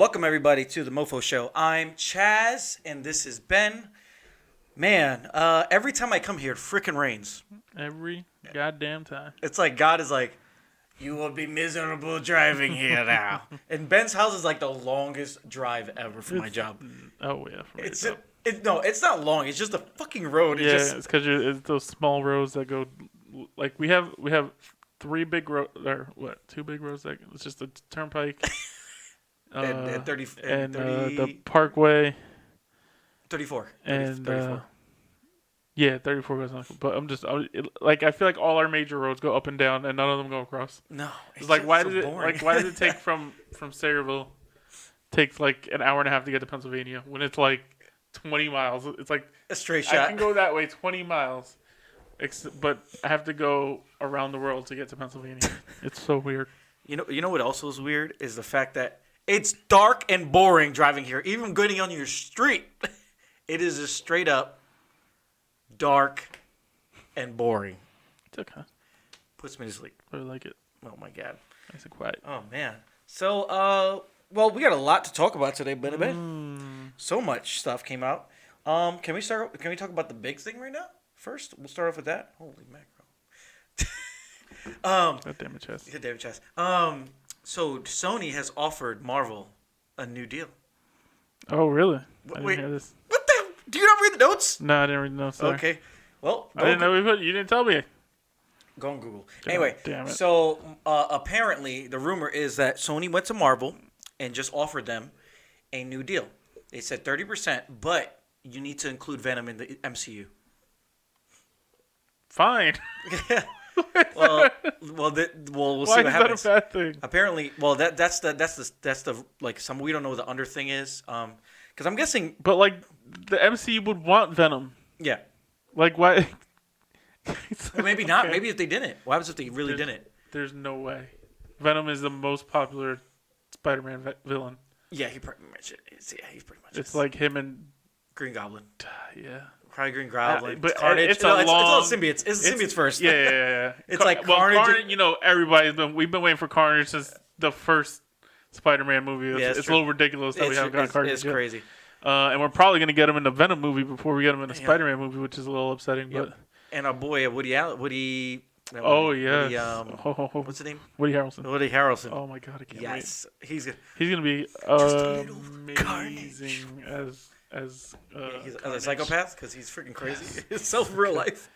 Welcome everybody to the MoFo Show. I'm Chaz and this is Ben. Man, every time I come here, it freaking rains. Every goddamn time. It's like God is like, you will be miserable driving here now. And Ben's house is like the longest drive ever for my job. Oh yeah, for It's job. no, it's not long. It's just a fucking road. It's because it's those small roads that go. Like we have three big roads or what? Two big roads that it's just a turnpike. and 30 and 30, the Parkway 34. and 34. yeah, 34 goes on. But I feel like all our major roads go up and down, and none of them go across. No, it's like why did why does it take from Sayreville takes like an hour and a half to get to Pennsylvania when it's like 20 miles? It's like a straight shot. I can go that way 20 miles, but I have to go around the world to get to Pennsylvania. It's so weird. You know what also is weird is the fact that it's dark and boring driving here. Even going on your street, it is just straight up dark and boring. It's okay. Puts me to sleep. I like it. Oh my god. Nice and quiet. Oh man. So well, we got a lot to talk about today, Ben. So much stuff came out. Can we talk about the big thing right now? First, we'll start off with that. Holy mackerel. God damn it, Chess. God damn it, Chess. So Sony has offered Marvel a new deal. Oh, really? I Wait, didn't hear this. what the? Do you not read the notes? No, I didn't read the notes. Sorry. Okay. Well, I didn't know you didn't tell me. Go on Google. God Anyway, damn it. so apparently the rumor is that Sony went to Marvel and just offered them a new deal. They said 30%, but you need to include Venom in the MCU. Fine. Well, we'll see Why what is happens. that a bad thing? Apparently, well, that's the like some we don't know what the under thing is. Because I'm guessing. But like the MCU would want Venom. Yeah. Like why? Well, maybe not. Maybe if they didn't. What happens if they really didn't? There's no way. Venom is the most popular Spider-Man villain. Yeah, he pretty much is. Yeah, he's pretty much. It's like him and Green Goblin. Yeah. Probably Green Goblin. But Carnage. it's all symbiotes. It's symbiotes first. Yeah. It's like Carnage. We've been waiting for Carnage since the first Spider-Man movie. It's a little ridiculous that we haven't got Carnage It's yet. crazy. And we're probably gonna get him in the Venom movie before we get him in the Spider-Man movie, which is a little upsetting. Yep. But And our boy Woody. Oh yeah. What's his name? Woody Harrelson. Woody Harrelson. Oh my god, I can't yes, wait. he's gonna be amazing as he's a Carnage. psychopath because he's freaking crazy. Himself in real life.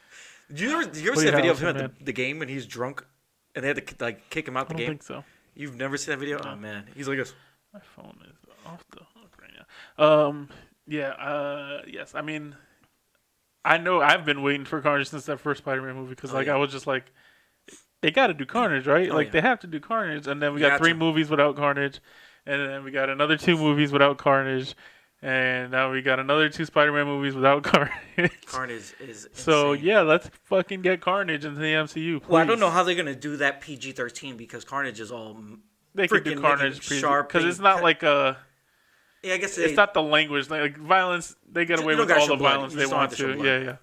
Did you ever see Woody a video of Harrelson, him at the game when he's drunk and they had to like kick him out the I don't game? think so. You've never seen that video? No. Oh man, he's like this. My phone is off the hook right now. Yes. I mean, I know I've been waiting for Carnage since that first Spider-Man movie because I was just like, they got to do Carnage, right? They have to do Carnage, and then we got 3 movies without Carnage, and then we got another 2 movies without Carnage, and now we got another 2 Spider-Man movies without Carnage. Carnage is insane. So yeah, let's fucking get Carnage into the MCU. Please. Well, I don't know how they're gonna do that PG-13 because Carnage is all they can do Carnage sharp because it's not like a. Yeah, I guess it's not the language. Like violence, they get away with all the violence they want to. Yeah.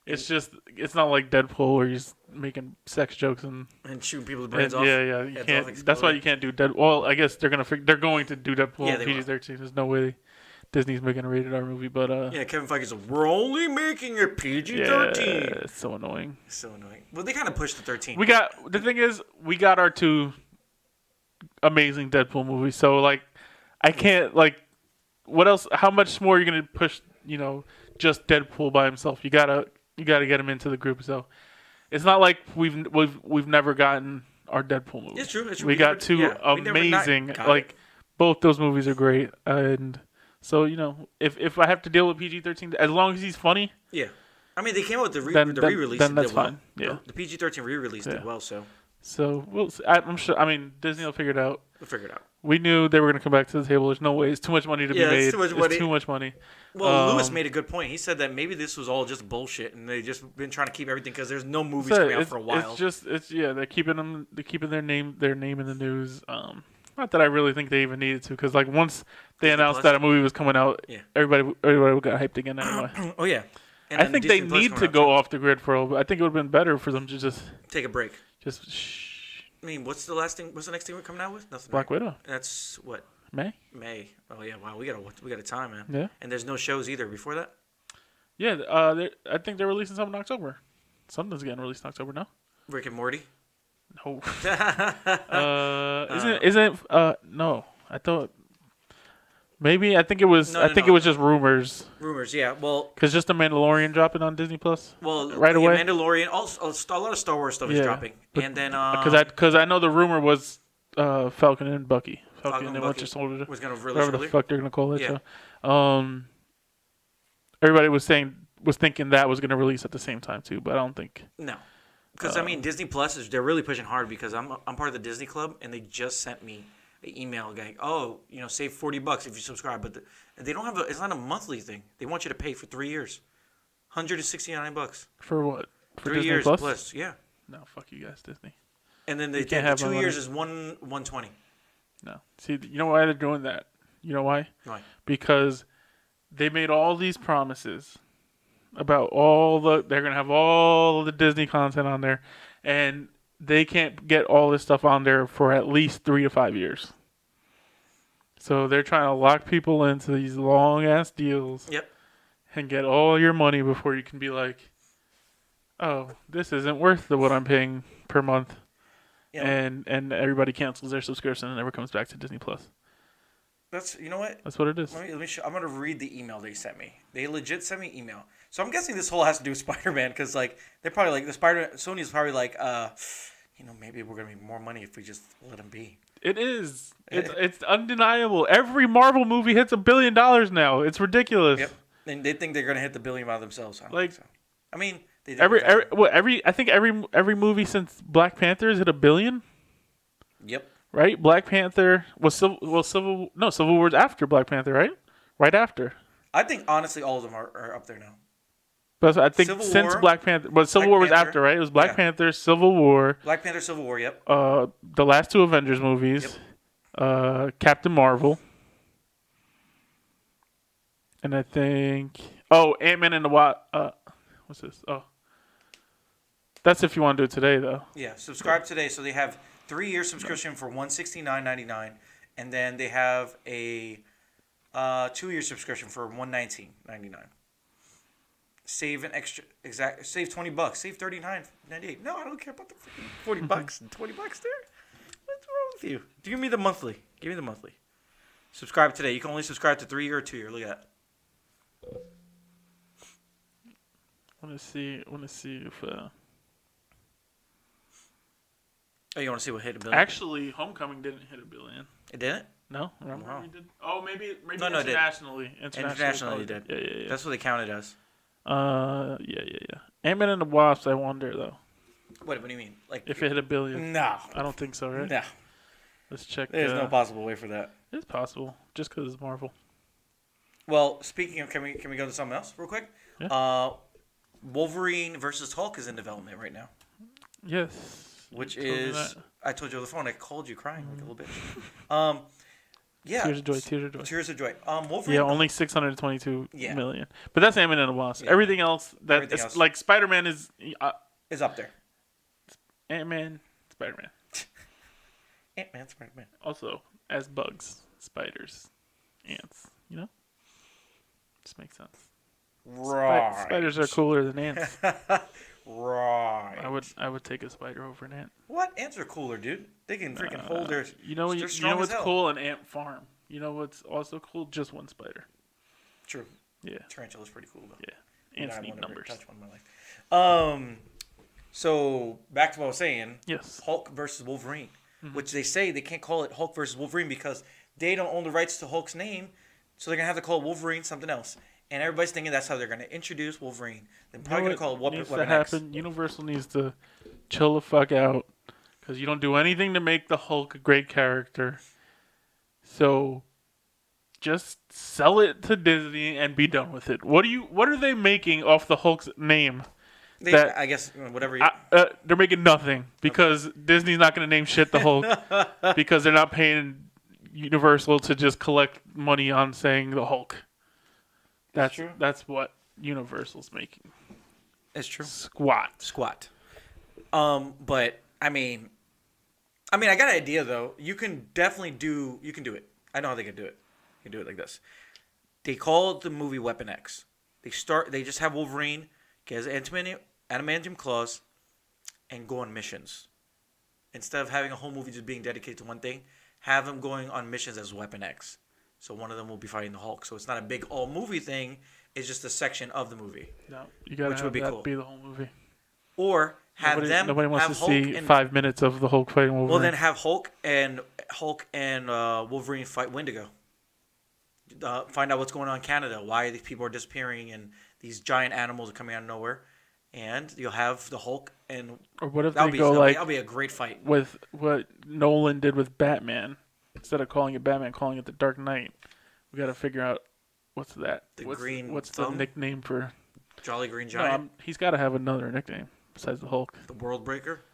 It's just, it's not like Deadpool where he's making sex jokes and shooting people's brains off. Yeah. You can't. That's why you can't do Deadpool. Well, I guess they're going to do Deadpool PG-13. There's no way Disney's making a rated R movie, but yeah, Kevin Feige's like, we're only making it PG-13. Yeah, it's so annoying. So annoying. Well, they kind of pushed the 13. The thing is, we got our 2 amazing Deadpool movies. So like, I can't like. What else? How much more are you gonna push? Just Deadpool by himself. You gotta get him into the group. So it's not like we've never gotten our Deadpool movie. It's true. We got 2 amazing. Like both those movies are great. And so if I have to deal with PG-13, as long as he's funny. Yeah, I mean they came out with the re-release. Then that's fine. Yeah, the PG-13 re-release did well. So we'll see. I'm sure. I mean Disney will figure it out. We'll figure it out. We knew they were going to come back to the table. There's no way. It's too much money to be made. It's too much money. Well, Lewis made a good point. He said that maybe this was all just bullshit, and they just been trying to keep everything because there's no movies coming out for a while. They're keeping their name in the news. Not that I really think they even needed to, because like once they announced that a movie was coming out, everybody got hyped again anyway. Oh yeah. And I think they need to go off the grid for a little bit. I think it would have been better for them to just take a break. Just shh. I mean, what's the next thing we're coming out with? Nothing. Black right? Widow. That's what? May. May. Oh yeah, wow, we got a time, man. Yeah. And there's no shows either before that. Yeah. I think they're releasing something in October. Something's getting released in October now. Rick and Morty. No. Isn't no. I thought maybe I think it was it was just rumors. Rumors, yeah. Well, because just the Mandalorian dropping on Disney Plus. Well, right away. Mandalorian. Also, a lot of Star Wars stuff is dropping, and then because I know the rumor was Falcon and Bucky. Falcon and Winter Soldier was going to release. Whatever the fuck they're going to call it. Yeah. So, everybody was thinking that was going to release at the same time too, but I don't think. No. Because Disney Plus they're really pushing hard because I'm part of the Disney Club and they just sent me an email going, save $40 if you subscribe, but they don't have it's not a monthly thing. They want you to pay for 3 years, $169 for what? For 3 Disney years plus? Yeah. No, fuck you guys, Disney. And then the 2 years is $120. No, see, you know why they're doing that? You know why? Why? Because they made all these promises about they're gonna have all the Disney content on there, and they can't get all this stuff on there for at least 3 to 5 years. So they're trying to lock people into these long ass deals. Yep. And get all your money before you can be like, oh, this isn't worth what I'm paying per month. Yep. And everybody cancels their subscription and never comes back to Disney Plus. You know what? That's what it is. Let me show, I'm going to read the email they sent me. They legit sent me email. So I'm guessing this whole has to do with Spider-Man because they're probably Sony's probably maybe we're going to make more money if we just let him be. It is. It's undeniable. Every Marvel movie hits $1 billion now. It's ridiculous. Yep. And they think they're going to hit the $1 billion by themselves. I don't think so. I mean, they I think every movie since Black Panther has hit $1 billion. Yep. Right? Black Panther was Civil War's after Black Panther, right? Right after. I think honestly all of them are up there now. But I think since Black Panther, but Civil War was after, right? It was Black Panther, Civil War. Black Panther, Civil War, yep. The last two Avengers movies. Yep. Captain Marvel. And I think Ant-Man and the Wasp. What's this? Oh. That's if you want to do it today though. Yeah, subscribe today. So they have 3-year subscription for $169.99, and then they have a 2-year subscription for $119.99. Save an extra save $20, save $39.98. No, I don't care about the freaking $40 and $20 there. What's wrong with you? Give me the monthly. Give me the monthly. Subscribe today. You can only subscribe to 3-year or 2-year. Look at that. Want to see if. Oh, you want to see what hit $1 billion? Actually, Homecoming didn't hit $1 billion. It didn't? No, wow. Did. Oh, maybe no, internationally. Internationally, it did. Yeah. That's what they counted as. Yeah. Ant-Man and the Wasp. I wonder though. What do you mean? Like if it hit $1 billion? No, I don't think so. Right? No. Let's check. There's no possible way for that. It's possible, just because it's Marvel. Well, speaking of, can we go to something else real quick? Yeah. Wolverine versus Hulk is in development right now. Yes. Which is, I told you on the phone, I called you crying like a little bitch. Yeah. Tears of joy. Tears of joy. Wolverine. Yeah, only 622 million. But that's Ant-Man and the Wasp. Yeah. Everything else, like Spider-Man is up there. Ant-Man, Spider-Man. Ant-Man, Spider-Man. Also, as bugs, spiders, ants, Just makes sense. Right. Spiders are cooler than ants. Right. I would take a spider over an ant. What? Ants are cooler, dude. They can freaking hold their. You know what's cool? An ant farm. You know what's also cool? Just one spider. True. Yeah. Tarantula's pretty cool though. Yeah. Ants need numbers. Touch one in my life. So back to what I was saying. Yes. Hulk versus Wolverine, which they say they can't call it Hulk versus Wolverine because they don't own the rights to Hulk's name, so they're gonna have to call Wolverine something else. And everybody's thinking that's how they're going to introduce Wolverine. They're probably going to call it Weapon X. Universal needs to chill the fuck out because you don't do anything to make the Hulk a great character. So just sell it to Disney and be done with it. What are they making off the Hulk's name? I guess whatever. They're making nothing because Disney's not going to name shit the Hulk because they're not paying Universal to just collect money on saying the Hulk. That's true. That's what Universal's making. It's true. Squat. But I mean, I got an idea though. You can do it. I know how they can do it. They can do it like this. They call the movie Weapon X. They just have Wolverine get his adamantium claws and go on missions. Instead of having a whole movie just being dedicated to one thing, have him going on missions as Weapon X. So one of them will be fighting the Hulk. So it's not a big all movie thing. It's just a section of the movie. No, you gotta have that be the whole movie. Or have nobody wants have to Hulk see 5 minutes of the Hulk fighting Wolverine. Well, then have Hulk and Wolverine fight Wendigo. Find out what's going on in Canada. Why these people are disappearing and these giant animals are coming out of nowhere. And you'll have the Hulk and... Or what if they go that'll be a great fight. With what Nolan did with Batman. Instead of calling it Batman, calling it the Dark Knight. We got to figure out what's that. What's the nickname for... Jolly Green Giant? No, he's got to have another nickname besides the Hulk. The World Breaker?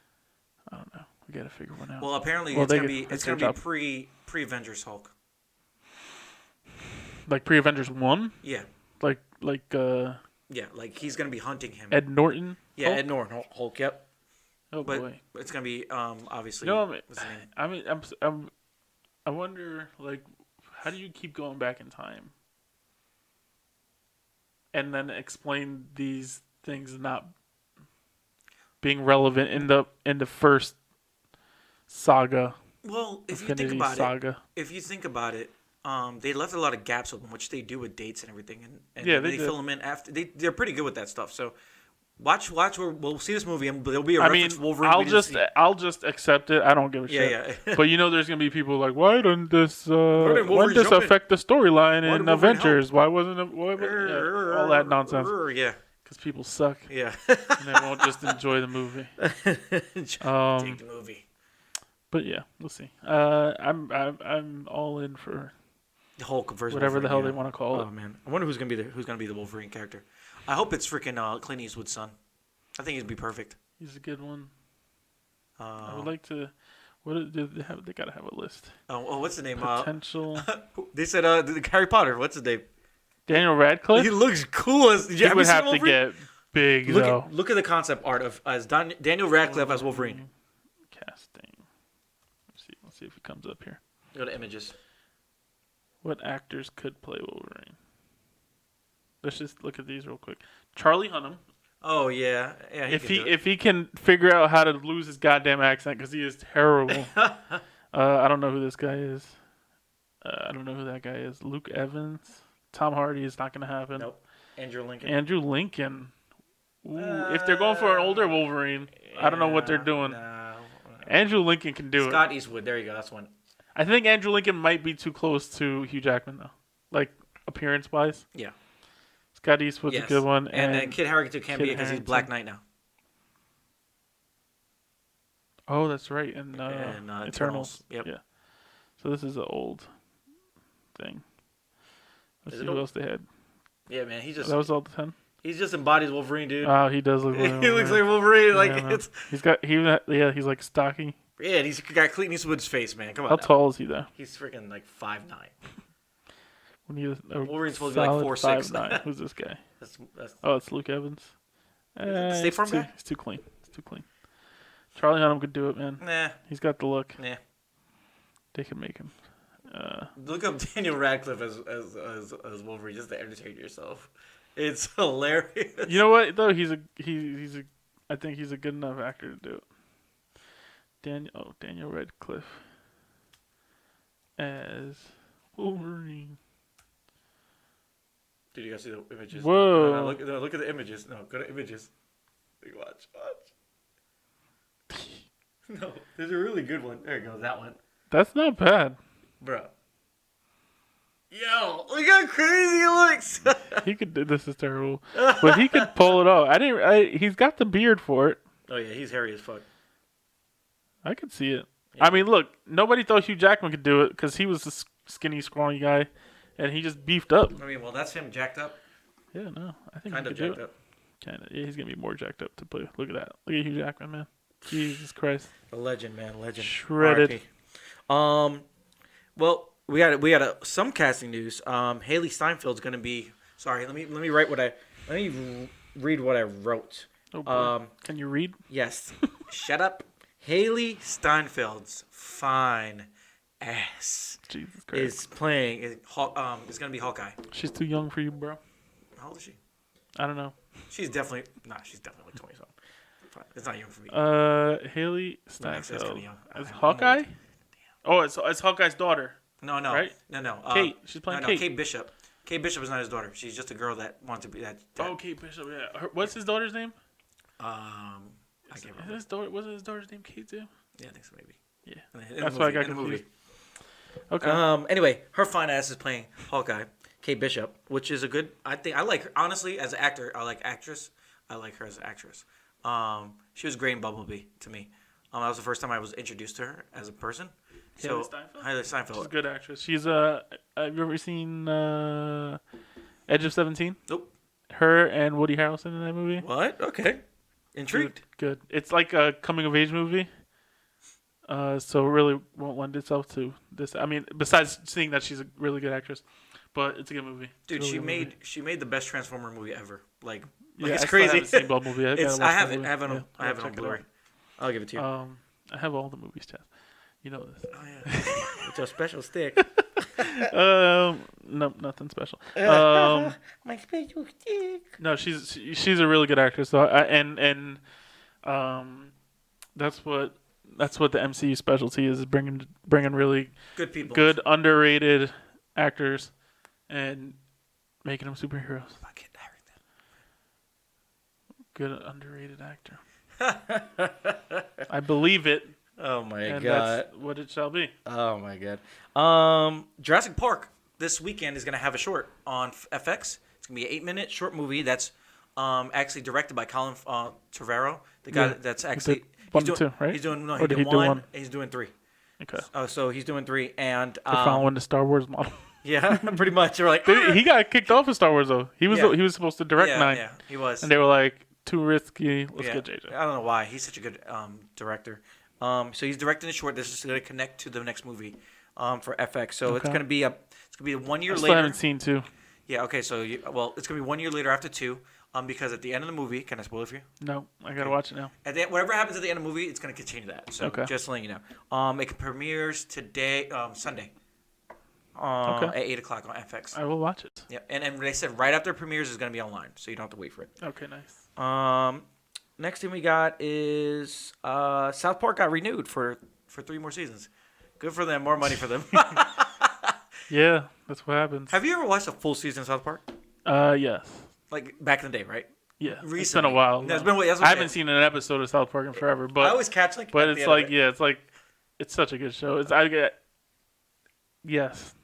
I don't know. We got to figure one out. Well, apparently it's gonna be pre-Avengers Hulk. Like pre-Avengers 1? Yeah. Yeah, like he's gonna be hunting him. Ed Norton? Yeah, Hulk? Ed Norton Hulk. Yep. Oh boy. It's gonna be obviously. What's his name? I wonder, like, how do you keep going back in time, and then explain these things not being relevant in the first saga? Well, if you think about it, they left a lot of gaps open, which they do with dates and everything, and they fill them in after. They're pretty good with that stuff. So watch. We'll see this movie, and there'll be a reference to Wolverine. I'll just accept it. I don't give a shit. Yeah. But there's gonna be people like, why didn't this affect the storyline in Avengers? Why wasn't it? All that nonsense. Yeah. Because people suck. Yeah. And they won't just enjoy the movie. Take the movie. But yeah, we'll see. I'm all in for the Hulk versus whatever Wolverine, the hell they want to call it. Oh man, I wonder who's gonna be the Wolverine character. I hope it's freaking Clint Eastwood's son. I think he'd be perfect. He's a good one. I would like to. They gotta have a list. Oh, what's the name? Potential. They said Harry Potter. What's his name? Daniel Radcliffe. He looks cool as. He would have to get big though. Look at the concept art of Daniel Radcliffe as Wolverine. Casting. Let's see if it comes up here. Go to images. What actors could play Wolverine? Let's just look at these real quick. Charlie Hunnam. Oh yeah. If he can figure out how to lose his goddamn accent, because he is terrible. I don't know who this guy is. I don't know who that guy is. Luke Evans. Tom Hardy is not going to happen. Nope. Andrew Lincoln. Ooh, if they're going for an older Wolverine, I don't know what they're doing. No. Andrew Lincoln can do it. Scott Eastwood. There you go. That's one. I think Andrew Lincoln might be too close to Hugh Jackman, though. Like, appearance-wise. Yeah. Scott Eastwood's a good one. And then Kit Harington can't be because he's Black Knight now. Oh, that's right. And Eternals. Yep. Yeah. So this is an old thing. Let's see who else they had. Yeah, man. That was all the 10? He just embodies Wolverine, dude. Oh, he does look like Wolverine. He looks like Wolverine. Like he's like stocky. Yeah, and he's got Clint Eastwood's face, man. Come on. How tall is he though? He's freaking like 5'9". Wolverine's supposed to be like 4'6". 5'9". Who's this guy? That's it's Luke Evans. State Farm guy? He's too clean. Charlie Hunnam could do it, man. Nah. He's got the look. Nah. They could make him. Look up Daniel Radcliffe as Wolverine just to entertain yourself. It's hilarious. You know what though? I think he's a good enough actor to do it. Daniel Radcliffe as Wolverine. Dude, you gotta see the images. Whoa! No, look at the images. No, go to images. Watch. No, there's a really good one. There you go, that one. That's not bad, bro. Yo, look how crazy he looks. He could do this. Is terrible, but he could pull it off. He's got the beard for it. Oh yeah, he's hairy as fuck. I could see it. Yeah. I mean, look, nobody thought Hugh Jackman could do it because he was a skinny, scrawny guy, and he just beefed up. I mean, well, that's him jacked up. Yeah, no, I think kind he of could jacked do it. up. Kind of. Yeah, he's gonna be more jacked up to play. Look at that. Look at Hugh Jackman, man. Jesus Christ. A legend, man. Legend. Shredded. RIP. Well, we got some casting news. Haley Steinfeld's gonna be. Sorry, let me read what I wrote. Oh boy. Can you read? Yes. Shut up. Haley Steinfeld's fine ass Jesus Christ. is playing. It's gonna be Hawkeye. She's too young for you, bro. How old is she? I don't know. She's definitely She's definitely like 20 something. It's not young for me. Haley That's kinda Steinfeld. young. Is I'm Hawkeye? old. Oh, it's Hawkeye's daughter. No. Right? No. Kate. She's playing Kate. Kate Bishop. Kate Bishop is not his daughter. She's just a girl that wanted to be that. Oh, Kate Bishop. Yeah. What's his daughter's name? I can't remember. Wasn't his daughter's name Kate too? Yeah, I think so maybe. Yeah. That's why I got confused. Okay. Anyway, her fine ass is playing Hawkeye, Kate Bishop, which is a good. I like her honestly as an actor. I like actress. I like her as an actress. She was great in Bumblebee to me. That was the first time I was introduced to her as a person. Haley Steinfeld. She's a good actress. She's have you ever seen Edge of 17? Nope. Her and Woody Harrelson in that movie. What? Okay. Intrigued. Good. It's like a coming of age movie. So it really won't lend itself to this. I mean, besides seeing that she's a really good actress, but it's a good movie. Dude, really she made the best Transformer movie ever. Like yeah, it's I crazy. Still haven't seen Bumblebee. I have it. I have it on Blu-ray. I'll give it to you. I have all the movies, Chad. You know this. Oh yeah. It's a special stick. No, nothing special. My special stick. No, she's a really good actress. So that's what the MCU specialty is bringing really good people, good underrated actors, and making them superheroes. Good underrated actor. I believe it. Oh my god! That's what it shall be. Oh my god. Jurassic Park this weekend is gonna have a short on FX. It's gonna be an 8-minute short movie that's actually directed by Colin Trevorrow, the guy that's actually one and two, right? He's doing he did one. He's doing 3. Okay. So he's doing 3, and they're following the Star Wars model. Yeah, pretty much. You're like he got kicked off of Star Wars though. He was supposed to direct 9. Yeah, he was. And they were like, too risky. Let's get JJ. I don't know why. He's such a good director. So he's directing the short. This is going to connect to the next movie for FX. So it's going to be a 1 year later. I still haven't seen 2. Yeah. Okay. So it's going to be 1 year later after 2. Because at the end of the movie, can I spoil it for you? No, I gotta watch it now. Whatever happens at the end of the movie, it's going to continue that. So just letting you know. It premieres today, Sunday. At 8 o'clock on FX. I will watch it. Yeah, and they said right after it premieres is going to be online, so you don't have to wait for it. Okay, nice. Next thing we got is South Park got renewed for 3 more seasons. Good for them. More money for them. Yeah, that's what happens. Have you ever watched a full season of South Park? Yes. Like back in the day, right? Yeah. Recently. It's been a while. No, I haven't seen an episode of South Park in forever, but I always catch like. But it's like it's such a good show. Yes.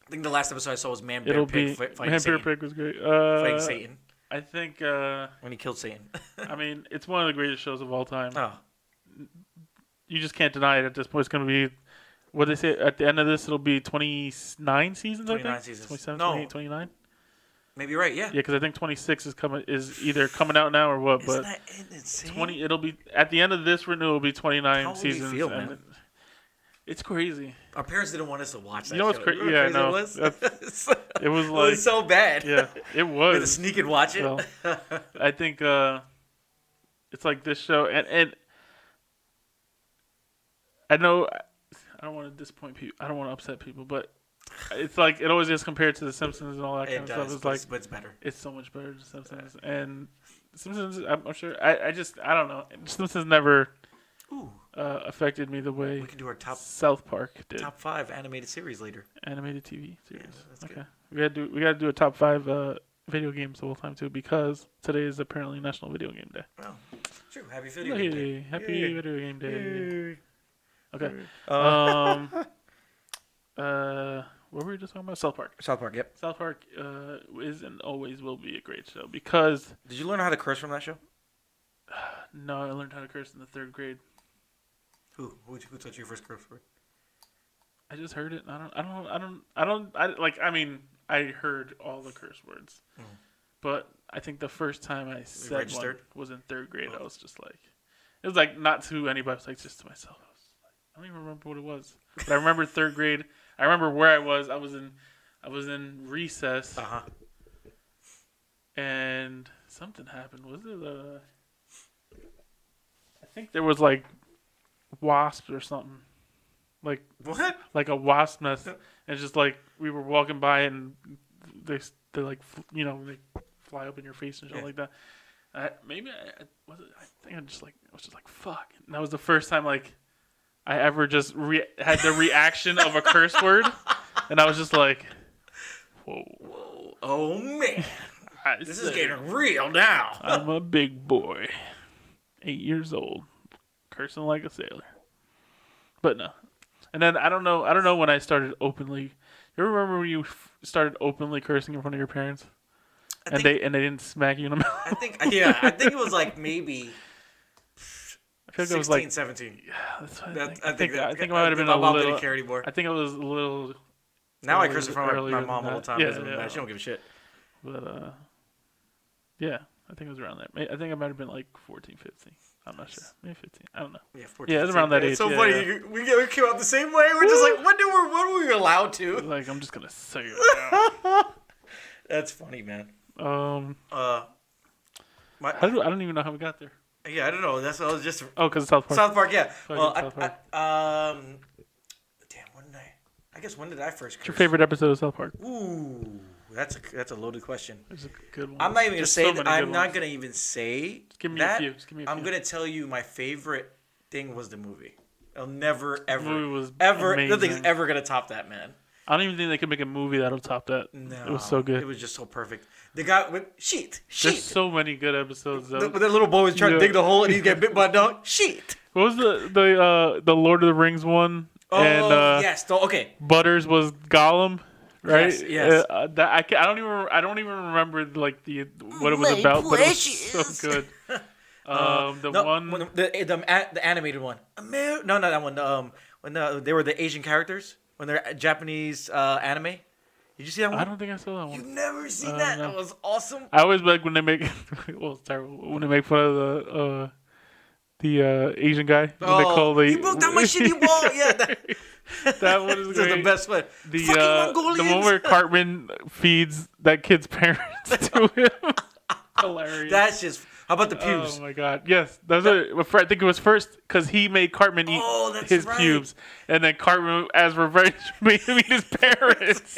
I think the last episode I saw was Man It'll Bear be Pig fighting Man Satan. Bear Pig was great. Fighting Satan. I think when he killed Satan. I mean, it's one of the greatest shows of all time. Oh. You just can't deny it at this point. It's going to be, what they say, at the end of this, it'll be 29 seasons, 29 I think? seasons. 27, No. 28, 29? Maybe you're right, yeah. Yeah, because I think 26 is either coming out now or what. Isn't but that insane? It'll be, at the end of this renewal, it'll be 29 How would seasons. we feel, man? It's crazy. Our parents didn't want us to watch that. You know what's crazy? Yeah, no. It was like. It was so bad. Yeah, it was. We had to sneak and watch it. So, I think it's like this show, and I know I don't want to disappoint people. I don't want to upset people, but it's like it always gets compared to The Simpsons and all that kind of stuff. It's like, but it's better. It's so much better than The Simpsons, and Simpsons. I'm sure. I don't know. Simpsons never affected me the way we can do our top South Park did. Top 5 animated series later. Animated TV series. Yeah, that's okay. Good. We gotta do a top 5 video games the whole time too, because today is apparently National Video Game Day. Oh, true. Happy Video Game Day. Happy Video Game Day. Okay. What were we just talking about? South Park. South Park. Yep. South Park is and always will be a great show because. Did you learn how to curse from that show? No, I learned how to curse in the 3rd grade. Who taught you your first curse word? I just heard it. I heard all the curse words, but I think the first time I said one was in 3rd grade. I was just like, it was like not to anybody, it was like just to myself. I was like, I don't even remember what it was, but I remember 3rd grade. I remember where I was. I was in recess, and something happened. Was it I think there was like wasps or something. like What? like a wasp nest, and just like we were walking by and they like they fly up in your face and shit like that. I think I was just like fuck, and that was the first time like I ever just had the reaction of a curse word, and I was just like, whoa, oh man, this is getting real now. I'm a big boy, 8 years old, cursing like a sailor. But no, and then I don't know when I started openly. You remember when you started openly cursing in front of your parents, and they didn't smack you in the mouth? I think it was like maybe. I feel like 16, it was like 17. Yeah, that's what I think it might have been my a mom little. didn't care anymore. I think it was a little. Now I curse in front of my earlier mom than all the that. time. Yeah. She don't give a shit. But yeah, I think it was around that. I think I might have been like 14, 15. I'm not sure. Maybe 15. I don't know. Yeah, 14. Yeah, it's around that age. It's so yeah, funny. yeah. We came out the same way. We're just like, what were we allowed to? Like, I'm just gonna say it. That's funny, man. I don't even know how we got there. Yeah, I don't know. That's what I was just. Oh, because South Park. South Park, yeah. Well, South Park. damn, when did I first curse? What's your favorite episode of South Park? Ooh, that's a loaded question. There's a good one. I'm not even gonna say that. I'm not ones. gonna even say Just give me that. a few. Just give me a few. I'm gonna tell you my favorite thing was the movie. I'll never The movie was ever amazing. nothing's ever gonna top that, man. I don't even think they could make a movie that'll top that. No, it was so good. It was just so perfect. The guy with sheet. There's so many good episodes though. That little boy was trying to dig the hole and he's getting bit by a dog. Sheet. What was the Lord of the Rings one? Oh and, yes. Okay. Butters was Gollum, right? Yes. I don't even remember like what it was about, but it was so good. The animated one. No, not that one. When they were the Asian characters when they're Japanese anime. Did you see that one? I don't think I saw that one. You've never seen that? No. That was awesome. I always like when they make well, it's terrible when they make fun of the Asian guy. When they call you broke down my shitty wall. Yeah, that one is great. the best one. The one where Cartman feeds that kid's parents to him. Hilarious. That's just. How about the pubes? Oh my god! Yes, I think it was first because he made Cartman eat his pubes, and then Cartman, as revenge, made him eat his parents.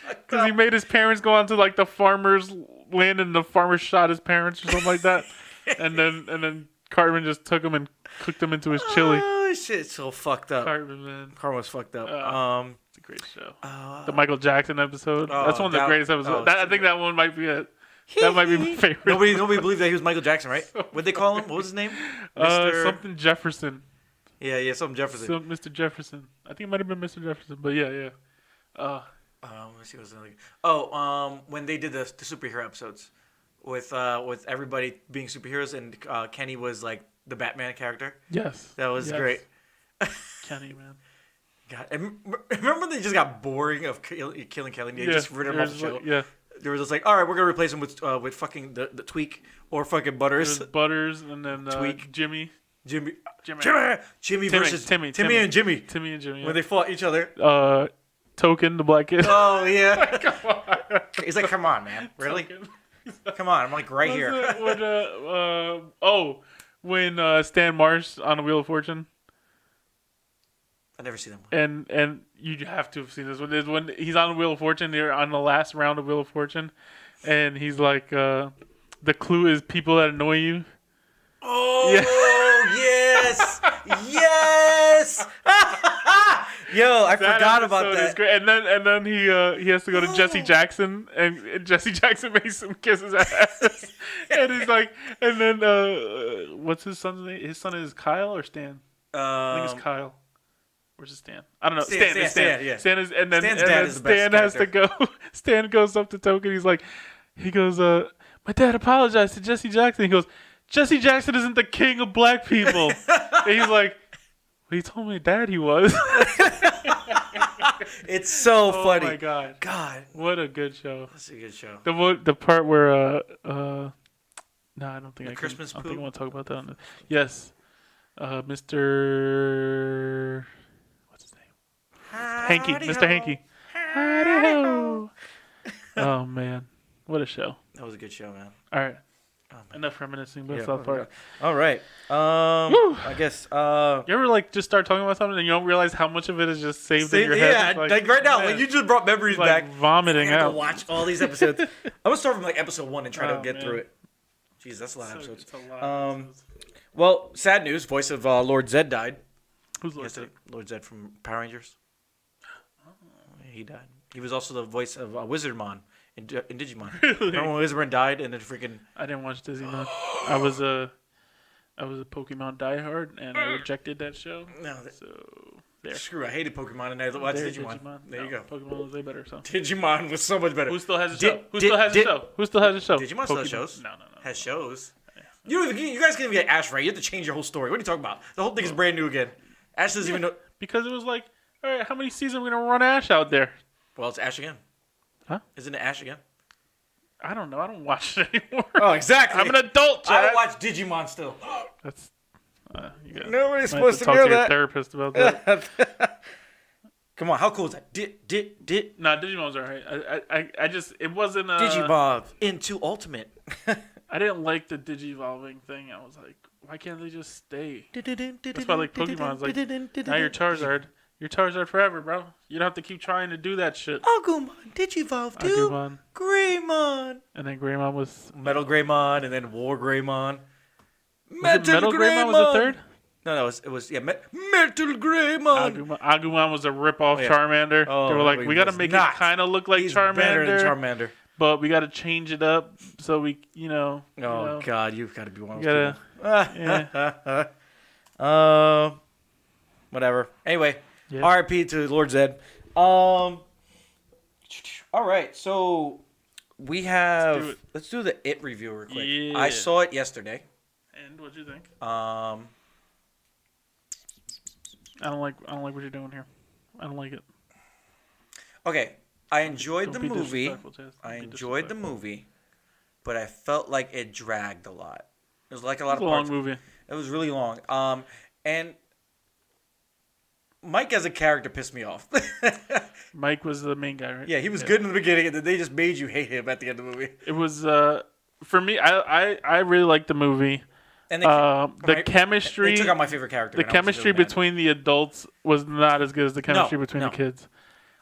Because he made his parents go onto like the farmer's land, and the farmer shot his parents or something like that, and then Cartman just took him and cooked them into his chili. Oh shit! It's so fucked up. Cartman, man. Cartman was fucked up. It's a great show. The Michael Jackson episode. That's one of the greatest episodes. I think that one might be it. That might be my favorite. Nobody believed that he was Michael Jackson, right? What'd they call him? What was his name? Something Jefferson. Yeah, something Jefferson. Mr. Jefferson. I think it might have been Mr. Jefferson, but yeah. Let's see what's another. When they did the superhero episodes with everybody being superheroes and Kenny was like the Batman character. Yes. That was great. Kenny, man. God, remember when they just got boring of killing Kelly? They just rid him off the show. Yeah. They were just like, all right, we're gonna replace him with fucking the Tweak or fucking Butters. Butters and then Tweak. Jimmy versus Timmy and Jimmy. Timmy and Jimmy. When they fought each other. Token, the black kid. Oh yeah. Come on. He's like, come on, man, really? Come on, I'm like right here. When Stan Marsh on the Wheel of Fortune. I've never seen that one. And you have to have seen this one. Is when he's on Wheel of Fortune. They're on the last round of Wheel of Fortune, and he's like, the clue is people that annoy you. Oh yes, yes. Yo, I forgot about that. Is great. And then he has to go to Jesse Jackson, and Jesse Jackson makes him kiss his ass, and he's like, and then what's his son's name? His son is Kyle or Stan? I think it's Kyle. Where's Stan? I don't know. Stan. Yeah. Stan is, and then, Stan's and dad then is the best Stan has to character. go. Stan goes up to Token. He goes, my dad apologized to Jesse Jackson. He goes, Jesse Jackson isn't the king of black people. And he's like, well, he told my dad he was. It's so funny. Oh my god. What a good show. That's a good show. The part where no, I don't think Christmas I don't think I poop? want to talk about that. Yes. Mr. What's his name? Hanky. Mr. Hanky. Howdy-ho. Oh man. What a show. That was a good show, man. All right. Enough reminiscing about Yeah, South Park. All right. I guess. You ever like just start talking about something and you don't realize how much of it is just saved in your head? Yeah, It's like right now, man, like you just brought memories like back. vomiting I gotta out. go watch all these episodes. I'm gonna start from like episode 1 and try to get through it. Jeez, that's a lot of episodes. It's a lot of episodes. Well, sad news. Voice of Lord Zed died. Who's Lord Zed? Lord Zed from Power Rangers. He died. He was also the voice of Wizardmon in Digimon. Really? Remember when Wizardmon died and then freaking... I didn't watch Digimon. I was a Pokemon diehard and I rejected that show. No, so there. Screw! I hated Pokemon and I watched Digimon. There you go. Pokemon was way better. So Digimon was so much better. who still has a show? Who still has a show? Who still has a show? Digimon still has shows. No. Has shows. You guys can't even get Ash right. You have to change your whole story. What are you talking about? The whole thing is brand new again. Ash doesn't even know. Because it was like, all right, how many seasons are we gonna run Ash out there? Well, it's Ash again. Huh? Isn't it Ash again? I don't know. I don't watch it anymore. Oh, exactly. I'm an adult, Chad. I watch Digimon still. That's you got, Nobody's supposed to talk know to your that. therapist about that. Come on, how cool is that? Nah, Digimon's alright. I just it wasn't Digivolve into Ultimate. I didn't like the Digivolving thing. I was like, why can't they just stay? That's why like Pokemon's like now you're Charizard. You're Charizard forever, bro. You don't have to keep trying to do that shit. Agumon, Digivolve, dude. Agumon. Greymon. And then Greymon was Metal Greymon, and then War Greymon. Metal Greymon was the third? No, it was Metal Greymon. Agumon was a rip-off Oh, yeah. Charmander. Oh, they were like, no, we he got to was make not. it kind of look like He's Charmander. better than Charmander. But we got to change it up so we, Oh, God, you've got to be one of gotta, those people. Whatever. Anyway, RIP to Lord Zed. All right, so we have... Let's do the It review real quick. Yeah. I saw it yesterday. And what'd you think? I don't like what you're doing here. I don't like it. Okay, I enjoyed Don't the be movie. disrespectful, Chaz. I Don't be enjoyed the disrespectful. movie, but I felt like it dragged a lot. It was like a lot It's of a parts. long movie. It was really long. And Mike as a character pissed me off. Mike was the main guy, right? Yeah, he was good in the beginning, and then they just made you hate him at the end of the movie. It was for me. I really liked the movie. And the chemistry. They took out my favorite character. The and I was chemistry really mad. between the adults was not as good as the chemistry between the kids.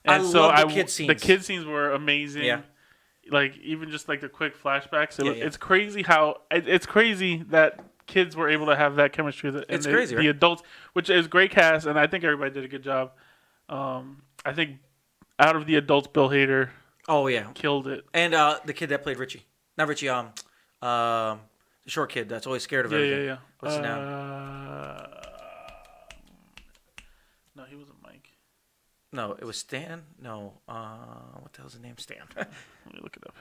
I love the kid scenes. The kid scenes were amazing. Yeah. Like even just like the quick flashbacks. Yeah. It's crazy how it's crazy that kids were able to have that chemistry. It's crazy, right? The adults, which is great cast, and I think everybody did a good job. I think out of the adults, Bill Hader. Oh yeah, killed it. And the kid that played Richie, not Richie. The short kid that's always scared of everything. Yeah. What's his name? No, he wasn't Mike. No, it was Stan. No, what the hell's his name? Stan. Let me look it up.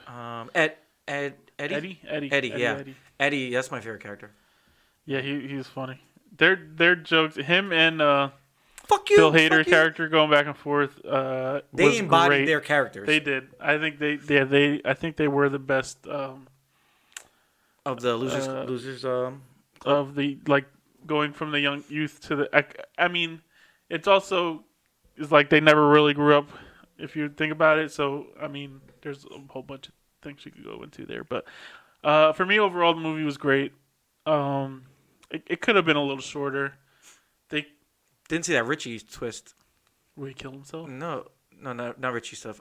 Eddie. Eddie. Yeah. Eddie. That's my favorite character. Yeah, he was funny. Their jokes, him and fuck you, Bill Hader fuck you. character going back and forth. They embodied great. their characters. They did. I think I think they were the best of the losers. Of the like going from the young youth to the. I mean, it's also is like they never really grew up. If you think about it, so I mean, there's a whole bunch of things you could go into there. But for me, overall, the movie was great. It could have been a little shorter. They didn't see that Richie twist. Where he killed himself? No, not Richie stuff.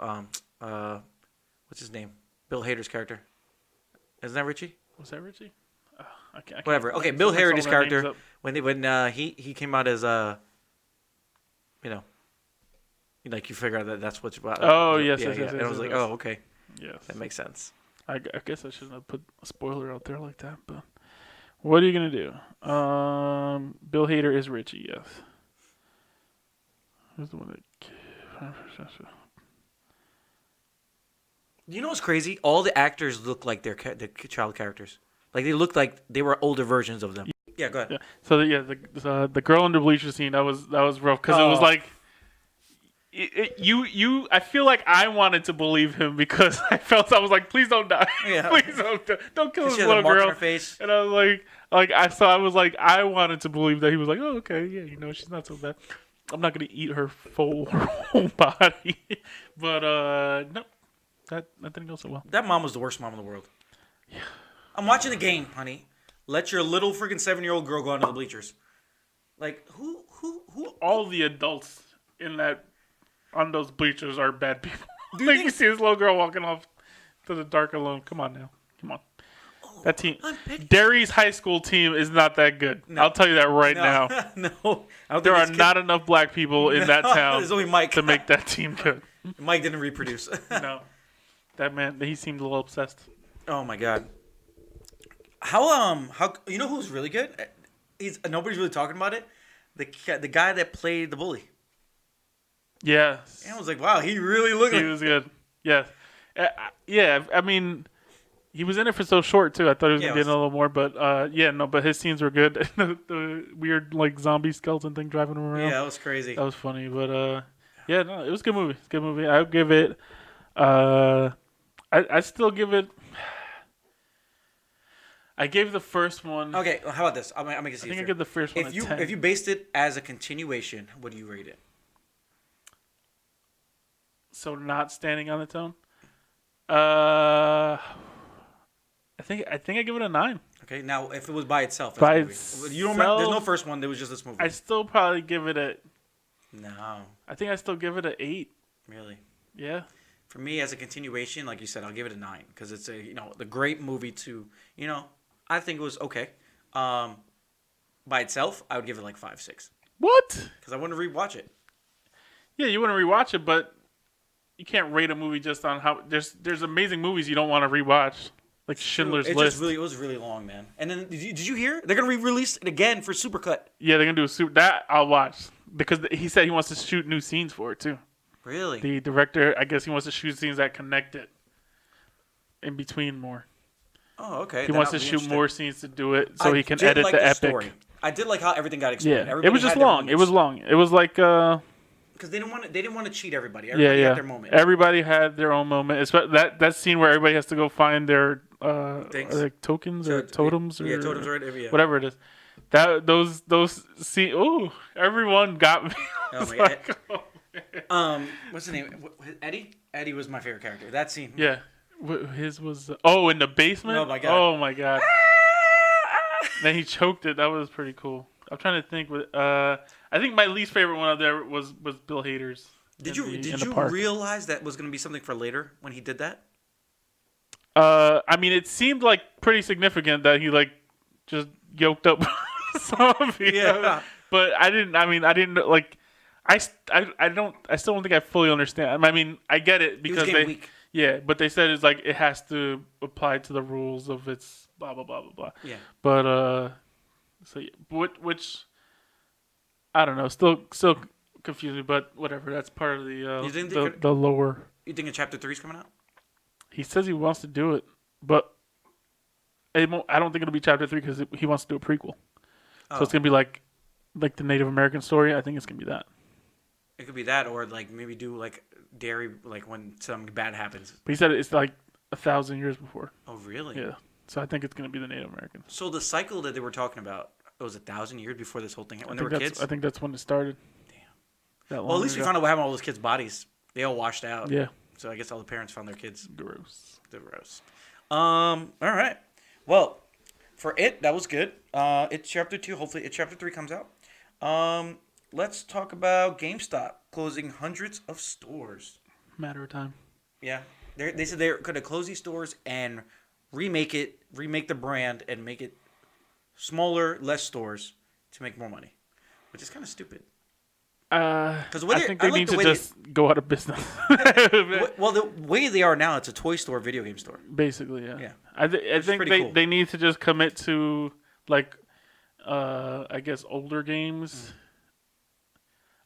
What's his name? Bill Hader's character. Isn't that Richie? Was that Richie? I can't Whatever. Okay, Bill Hader's character when he came out as like you figure out that that's what's about. Oh yes. And I was like, oh okay. Yes, that makes sense. I guess I shouldn't have put a spoiler out there like that, but what are you gonna do? Bill Hader is Richie. Yes. Who's the one that? You know what's crazy? All the actors look like the child characters. Like they looked like they were older versions of them. Yeah, go ahead. Yeah. So the girl in the bleacher scene that was rough because it was like. I feel like I wanted to believe him because I was like, please don't die. Yeah. Please don't kill this little girl. Face. And I was I was like, I wanted to believe that he was like, oh, okay, yeah, she's not so bad. I'm not going to eat her whole body. But, no, that didn't go so well. That mom was the worst mom in the world. Yeah. I'm watching the game, honey. Let your little freaking 7-year-old girl go onto the bleachers. Like, who? All the adults on those bleachers are bad people. Like, you see this little girl walking off to the dark alone. Come on now. Come on. That team. Derry's high school team is not that good. No. I'll tell you that right now. No. There are not enough black people in that town There's only Mike. to make that team good. Mike didn't reproduce. No. That man, he seemed a little obsessed. Oh, my God. How you know who's really good? Nobody's really talking about it. The guy that played the bully. Yeah. And I was like, wow, he really looked. He was good. Yeah. Yeah. I mean, he was in it for so short too. I thought he was gonna be in a little more, but but his scenes were good. the weird like zombie skeleton thing driving him around. Yeah, that was crazy. That was funny, but it was a good movie. It's a good movie. I would give it. I still give it. I gave the first one. Okay, well, how about this? I'll make it easier. I think I give the first one a 10. If you based it as a continuation, what do you rate it? So not standing on its own. I think I give it a 9. Okay, now if it was by itself, by itself, you don't remember? There's no first one. There was just this movie. I still probably give it a. No. I think I still give it an 8. Really? Yeah. For me, as a continuation, like you said, I'll give it a 9 because it's the great movie to I think it was okay. By itself, I would give it like 5, 6. What? Because I want to rewatch it. Yeah, you want to rewatch it, but you can't rate a movie just on how there's amazing movies you don't want to rewatch, like Schindler's List. It was really long, man. And then did you hear? They're gonna re-release it again for Supercut. Yeah, they're gonna do that. I'll watch because he said he wants to shoot new scenes for it too. Really? The director, I guess he wants to shoot scenes that connect it in between more. Oh, okay. He wants to shoot more scenes to do it so he can edit like the epic. Story. I did like how everything got explained. Yeah, it was just long. It was long. It was like because they didn't want to cheat everybody. Everybody had their moment. Everybody had their own moment. It's that scene where everybody has to go find their like tokens or totems or totems or whatever it is. Those scene. Ooh, everyone got me. Oh my God. What's his name? Eddie. Eddie was my favorite character. That scene. Yeah. His was in the basement. Oh my God. Oh my God. Then he choked it. That was pretty cool. I'm trying to think. I think my least favorite one out there was Bill Hader's. Did you realize that was going to be something for later when he did that? I mean, it seemed like pretty significant that he like just yoked up zombie. Yeah. But I didn't like. I still don't think I fully understand. I mean, I get it because weak. Yeah, but they said it's like it has to apply to the rules of its blah blah blah blah blah. Yeah. But so yeah, which I don't know, still confusing, but whatever. That's part of the lower. You think a chapter 3 is coming out? He says he wants to do it, but I don't think it'll be chapter 3 because he wants to do a prequel. So it's gonna be like the Native American story. I think it's gonna be that. It could be that, or like maybe do like Derry, like when something bad happens. But he said it's like 1,000 years before. Oh, really? Yeah. So I think it's going to be the Native Americans. So the cycle that they were talking about, it was 1,000 years before this whole thing when they were kids? I think that's when it started. Damn. Well, at least we found out what happened to all those kids' bodies. They all washed out. Yeah. So I guess all the parents found their kids. Gross. All right. Well, for it, that was good. It's chapter 2. Hopefully, chapter 3 comes out. Let's talk about GameStop closing hundreds of stores. Matter of time. Yeah. They said they're going to close these stores and remake the brand and make it smaller, less stores to make more money, which is kind of stupid. I think they need to just go out of business. Well, the way they are now, it's a toy store, video game store. Basically, yeah. Yeah. I think they need to just commit to like, I guess older games.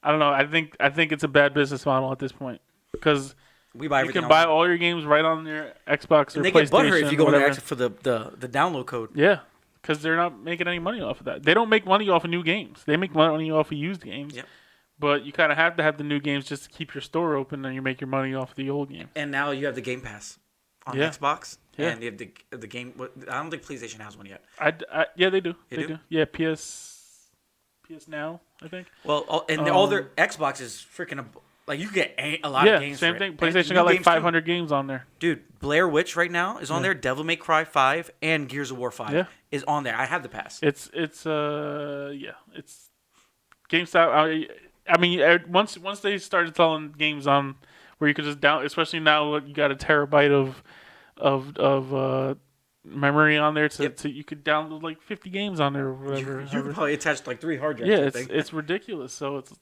I don't know. I think it's a bad business model at this point because you can buy all your games right on your Xbox or PlayStation. They get butthurt if you go there for the download code. Yeah, because they're not making any money off of that. They don't make money off of new games. They make money off of used games. Yep. But you kind of have to have the new games just to keep your store open, and you make your money off the old games. And now you have the Game Pass on Xbox. Yeah. And you have the game. I don't think PlayStation has one yet. Yeah, they do. They do. Yeah, PS Now, I think. Well, and all their Xbox is freaking Like, you get a lot of games. Same for thing. it. PlayStation And got new like 500 games on there. Dude, Blair Witch right now is on there. Devil May Cry 5 and Gears of War 5 is on there. I have the pass. It's GameStop. I mean, once they started selling games on where you could just especially now you got a terabyte of memory on there, so you could download like 50 games on there or whatever. You could probably attach like 3 hard drives. Yeah, it's ridiculous. So it's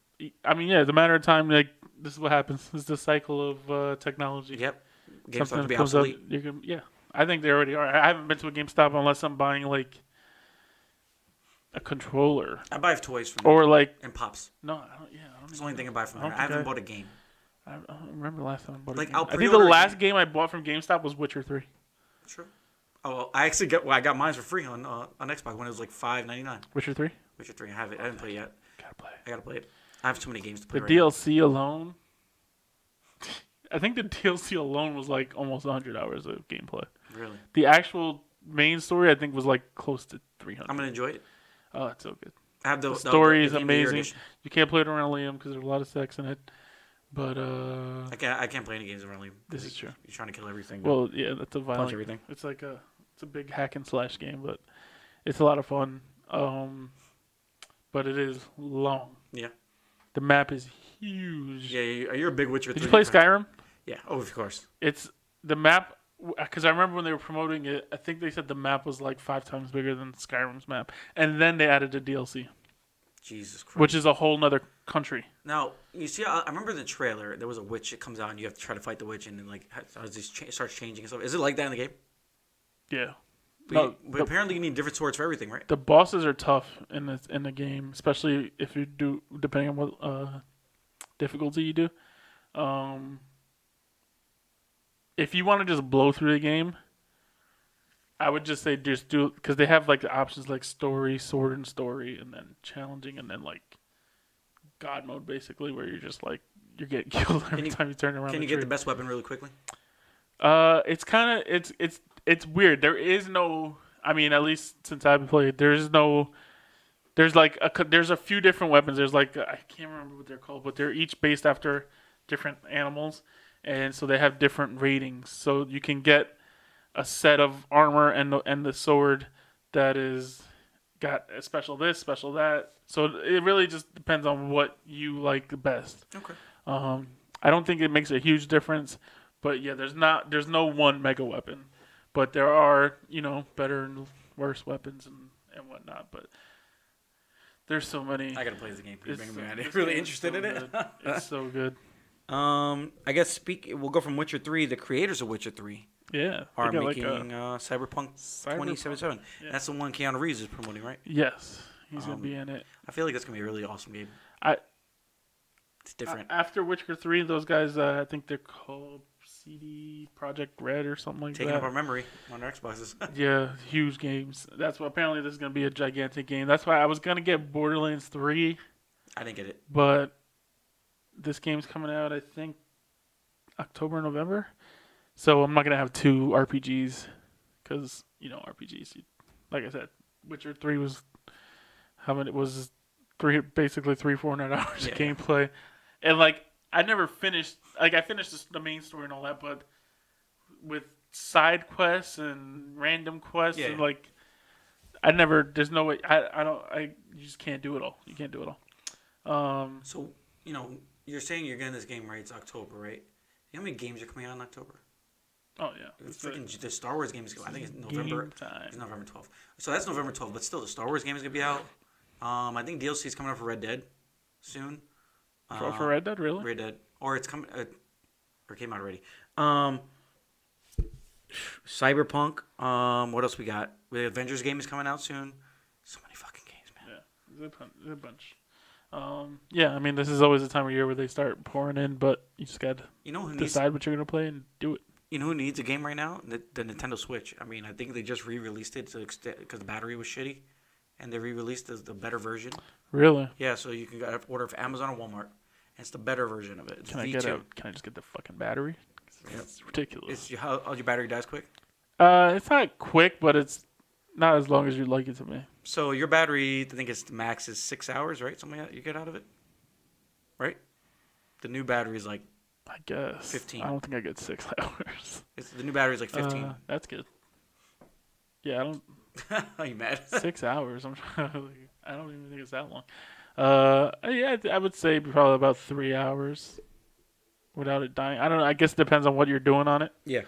a matter of time. Like, this is what happens. It's the cycle of technology. Yep. GameStop Something to be comes up. obsolete. I think they already are. I haven't been to a GameStop unless I'm buying like a controller. I buy toys from or like and pops. No, I don't. Yeah, I don't. It's the only thing I buy from there. I think haven't bought a game. I don't remember the last time I bought a Like, game. I'll I think the pre-order last game I bought from GameStop was Witcher 3. True. Oh, well, I actually got mine for free on Xbox when it was like $5.99. Witcher 3? Witcher 3. I have it. I haven't played it yet. Gotta play it. I gotta play it. I have too many games to play. The DLC alone. I think the DLC alone was like almost 100 hours of gameplay. Really? The actual main story, I think, was like close to 300. I'm gonna enjoy it. Oh, it's so good. I have the story is amazing. You can't play it around Liam because there's a lot of sex in it. But I can't play any games around Liam. This is true. You're trying to kill everything. Well, yeah, that's a violent. Punch everything. It's like it's a big hack and slash game, but it's a lot of fun. But it is long. Yeah. The map is huge. Yeah, you're a big Witcher 3 Did you play Skyrim? Yeah. Oh, of course. It's the map, because I remember when they were promoting it, I think they said the map was like 5 times bigger than Skyrim's map. And then they added a DLC. Jesus Christ. Which is a whole nother country. Now, you see, I remember the trailer. There was a witch that comes out and you have to try to fight the witch and then, like, starts changing and stuff. Is it like that in the game? Yeah. But apparently you need different swords for everything, right? The bosses are tough in the game, especially if you do, depending on what difficulty you do. If you want to just blow through the game, I would just say just do it, because they have like the options like story, sword and story, and then challenging, and then like God mode basically, where you're just like you're getting killed every time you turn around. Can you get the best weapon really quickly? It's kind of it's weird. There is no. I mean, at least since I've played, there's like there's a few different weapons. There's like I can't remember what they're called, but they're each based after different animals, and so they have different ratings. So you can get a set of armor and the sword that is got a special this, special that. So it really just depends on what you like the best. Okay. I don't think it makes a huge difference, but yeah, there's no one mega weapon, but there are better and worse weapons and whatnot. But there's so many. I gotta play this game. You're really interested in it? It's so good. I guess we'll go from Witcher 3. The creators of Witcher 3 are making Cyberpunk 2077. Yeah. That's the one Keanu Reeves is promoting, right? Yes, he's gonna be in it. I feel like it's gonna be a really awesome game. It's different. After Witcher 3, those guys, I think they're called CD Projekt Red or something like Taking that. up our memory on our Xboxes. Yeah, huge games. That's why apparently this is gonna be a gigantic game. That's why I was gonna get Borderlands 3. I didn't get it, but this game's coming out, I think, October, November. So I'm not going to have 2 RPGs because, RPGs, like I said, Witcher 3 was basically 400 hours of gameplay. And, like, I never finished, like, I finished the main story and all that, but with side quests and random quests and, like, there's no way, you just can't do it all. You can't do it all. So, you're saying you're getting this game right. It's October, right? You know how many games are coming out in October? Oh yeah, the Star Wars game is. I think it's November. It's November 12th. So that's November 12th. But still, the Star Wars game is gonna be out. I think DLC is coming out for Red Dead soon. For Red Dead, really? Red Dead, or it's coming, or came out already. Cyberpunk. What else we got? The Avengers game is coming out soon. So many fucking games, man. Yeah, there's a bunch. Yeah, I mean, this is always the time of year where they start pouring in, but you just got to decide what you're going to play and do it. You know who needs a game right now? The Nintendo Switch. I mean, I think they just re-released it because the battery was shitty, and they re-released the better version. Really? Yeah, so you can order from Amazon or Walmart, and it's the better version of it. It's Can I just get the fucking battery? Yep. It's ridiculous. How your battery dies quick? It's not quick, but it's not as long as you'd like it to be. So your battery, I think the max is 6 hours, right? Something like that you get out of it, right? The new battery is like I guess 15. I don't think I get 6 hours. the new battery is like 15. That's good. Yeah, I don't. Are you mad? 6 hours. I don't even think it's that long. Yeah, I would say probably about 3 hours without it dying. I don't know. I guess it depends on what you're doing on it. Yeah.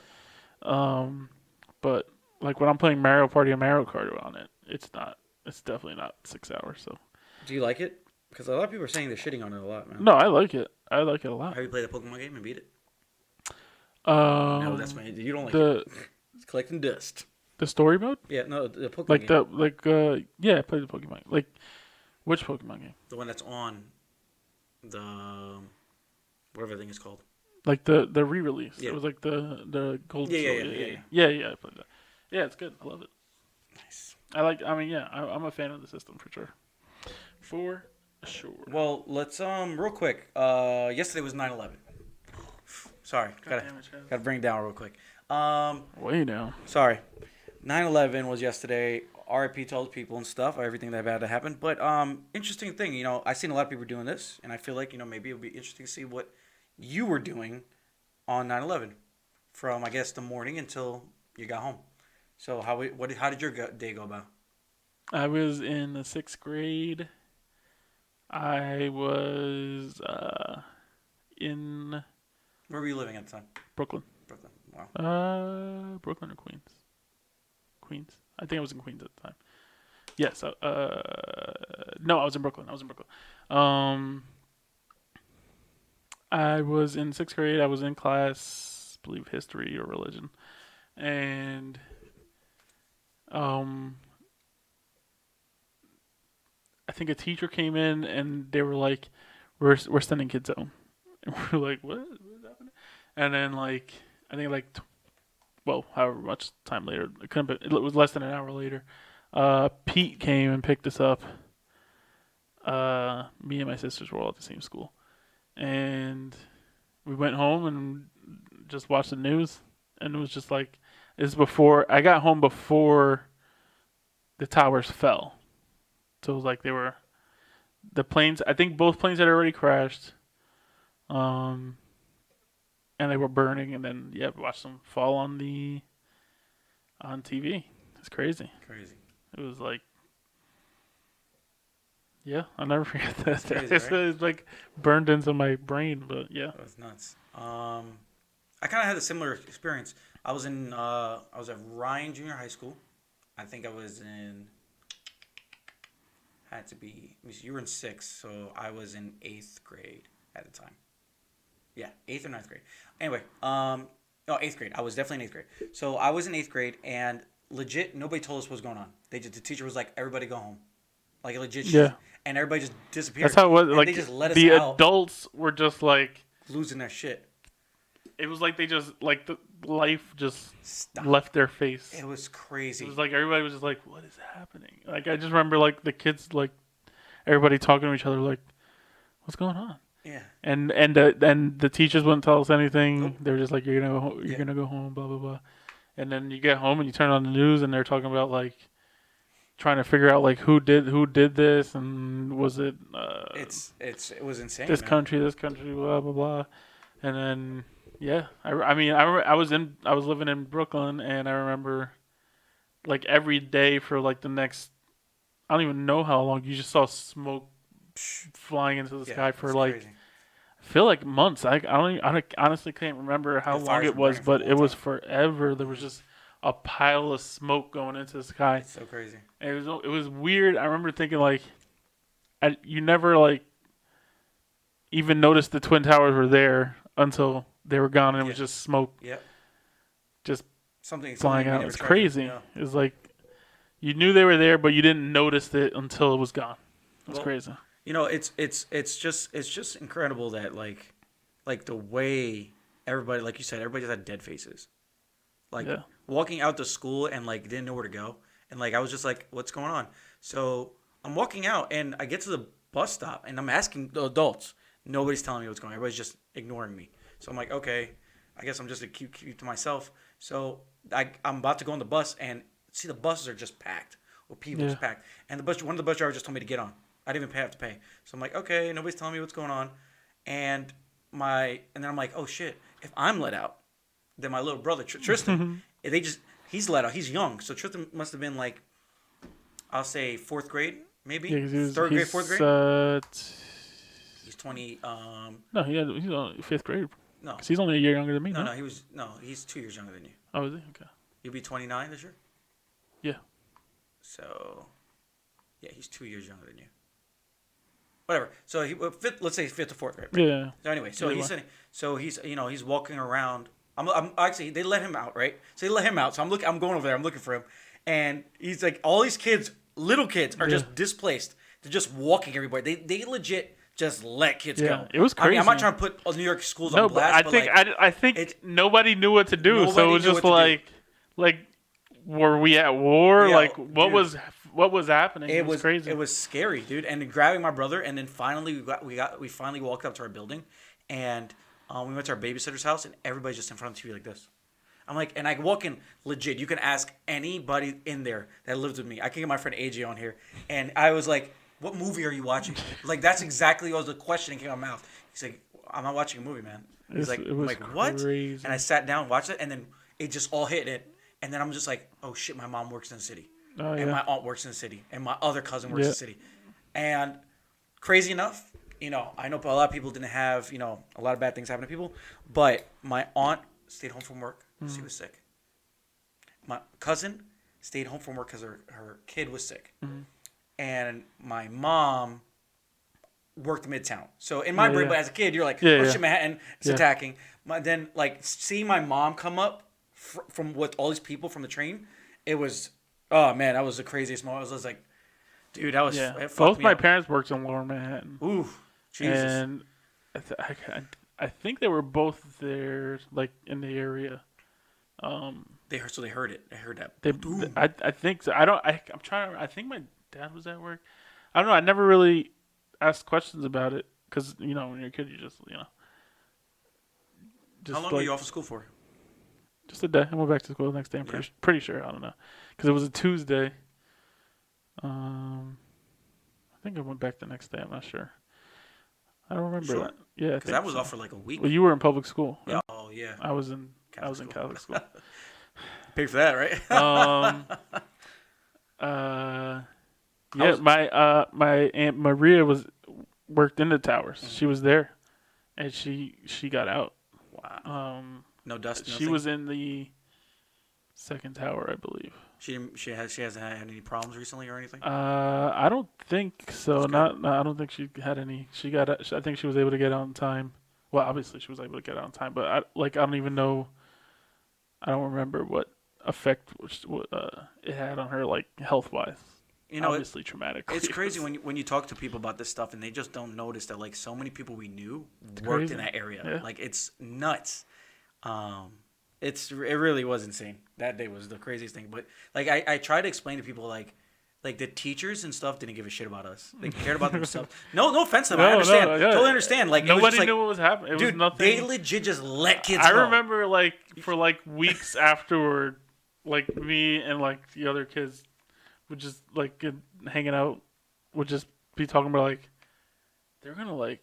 But like when I'm playing Mario Party and Mario Kart on it, it's not. It's definitely not 6 hours. So. Do you like it? Because a lot of people are saying they're shitting on it a lot, man. No, I like it. I like it a lot. Have you played a Pokemon game and beat it? No, that's my. You don't like it. It's collecting dust. The story mode? Yeah, no, the Pokemon like game. Yeah, I played the Pokemon. Like, which Pokemon game? The one that's on the whatever the thing is called. Like the re-release. Yeah. It was like the gold. Yeah. I played that. Yeah, it's good. I love it. Nice. I'm a fan of the system for sure. For sure. Well, let's real quick. Yesterday was 9/11. Sorry, gotta bring it down real quick. Way down. Sorry, 9/11 was yesterday. RIP to all the people and stuff, everything that had to happen. But interesting thing, I've seen a lot of people doing this, and I feel like maybe it'll be interesting to see what you were doing on 9/11 from I guess the morning until you got home. So how did your day go about? I was in the 6th grade. I was in. Where were you living at the time? Brooklyn. Brooklyn. Wow. Brooklyn or Queens? Queens. I think I was in Queens at the time. Yes. No, I was in Brooklyn. I was in 6th grade. I was in class, I believe history or religion, and I think a teacher came in and they were like, "We're sending kids home," and we're like, "What? What's happening?" And then like I think like however much time later, it was less than an hour later. Pete came and picked us up. Me and my sisters were all at the same school, and we went home and just watched the news. And it was just like I got home before the towers fell. So it was like the planes. I think both planes had already crashed, and they were burning. And then we watched them fall on TV. It's crazy. It was like, I'll never forget that. Crazy, right? It's like burned into my brain. But yeah, that was nuts. I kind of had a similar experience. I was at Ryan Junior High School. I think I was in. Had to be. You were in 6th, so I was in 8th grade at the time. Yeah, 8th or 9th grade. Anyway, 8th grade. I was definitely in 8th grade. So I was in 8th grade, and legit, nobody told us what was going on. The teacher was like, "Everybody go home," like legit. Yeah. And everybody just disappeared. That's how it was. And like they just let us the out, adults were just like losing their shit. It was like they just like the life just Stop. left their face. It was crazy. It was like everybody was just like, "What is happening?" Like I just remember like the kids like everybody talking to each other like, "What's going on?" Yeah. And the teachers wouldn't tell us anything. Nope. They were just like, "You're gonna go home," blah blah blah. And then you get home and you turn on the news and they're talking about like trying to figure out like who did this and was it it was insane. This country, blah blah blah. And then I was living in Brooklyn and I remember like every day for like the next I don't even know how long you just saw smoke flying into the sky for like crazy. I feel like months. I honestly can't remember how long it was, but it was forever. There was just a pile of smoke going into the sky. It's so crazy. And it was weird. I remember thinking like, you never like even noticed the Twin Towers were there until they were gone and it was just smoke. Yep. Just something flying out. It's crazy. Yeah. It was like you knew they were there, but you didn't notice it until it was gone. It's crazy. It's just incredible that like the way everybody, like you said, everybody just had dead faces. Like walking out to school and like didn't know where to go. And like I was just like, what's going on? So I'm walking out and I get to the bus stop and I'm asking the adults. Nobody's telling me what's going on. Everybody's just ignoring me. So I'm like, okay, I guess I'm just a keep to myself. So I'm about to go on the bus and see the buses are just packed with people just packed. And one of the bus drivers just told me to get on. I didn't even have to pay. So I'm like, okay, nobody's telling me what's going on. And and then I'm like, oh shit, if I'm let out, then my little brother Tristan, he's let out. He's young, so Tristan must have been like, I'll say 4th grade, maybe 3rd grade, 4th grade. He's 20. No, he's only 5th grade. No, because he's only a year younger than me. No, he's 2 years younger than you. Oh, is he? Okay. You'll be 29 this year. Yeah. So, yeah, he's 2 years younger than you. Whatever. So let's say 5th to 4th grade. Right? Yeah. So anyway, he's walking around. I'm actually, they let him out, right? So they let him out. So I'm going over there. I'm looking for him, and he's like, all these kids, little kids, are just displaced. They're just walking everywhere. They legit just let kids go. It was crazy. I mean, I'm not trying to put New York schools on blast. I think nobody knew what to do. So it was just like, were we at war? Yeah, what was happening? It was crazy. It was scary, dude. And then grabbing my brother, and then finally we finally walked up to our building, and we went to our babysitter's house, and everybody's just in front of the TV like this. I'm like, and I walk in legit. You can ask anybody in there that lives with me. I can get my friend AJ on here, and I was like, "What movie are you watching?" Like that's exactly what was the question that came out of my mouth. He's like, "I'm not watching a movie, man." He's like, "I'm like, what?" Crazy. And I sat down, watched it, and then it just all hit it. And then I'm just like, "Oh shit, my mom works in the city, and my aunt works in the city, and my other cousin works in the city." And crazy enough, I know a lot of people didn't have, a lot of bad things happen to people, but my aunt stayed home from work because she was sick. My cousin stayed home from work because her kid was sick. Mm-hmm. And my mom worked Midtown. So in my brain, but as a kid, you're like, shit, Manhattan, it's attacking. Then, seeing my mom come up from with all these people from the train, it was, oh, man, that was the craziest moment. I was like, dude, that was... Yeah. Both my parents worked in Lower Manhattan. Ooh, Jesus. And I think they were both there, in the area. They heard it. They heard that. I think so. I think my dad was at work. I don't know. I never really asked questions about it because, when you're a kid, you just How long were you off of school for? Just a day. I went back to school the next day. I'm pretty sure. I don't know. Because it was a Tuesday. I think I went back the next day. I'm not sure. I don't remember that. Yeah, because I was off for like a week. Well, you were in public school. Yeah. Oh yeah. I was in Catholic school. Paid for that, right? My Aunt Maria worked in the towers. Mm-hmm. She was there, and she got out. Wow. No dust. She was in the second tower, I believe. She hasn't had any problems recently or anything. I don't think so. I don't think she had any. I think she was able to get out on time. Well, obviously she was able to get out on time, but I don't even know. I don't remember what effect it had on her, health wise. Obviously traumatic. It's crazy when you talk to people about this stuff and they just don't notice that so many people we knew worked in that area. Yeah. It's nuts. It really was insane. That day was the craziest thing. But I try to explain to people the teachers and stuff didn't give a shit about us. They cared about themselves. No offense to them. I understand. Totally understand. Nobody knew what was happening. It was nothing. They legit just let kids go. I remember for weeks afterward, me and the other kids would just hanging out, would just be talking about they're gonna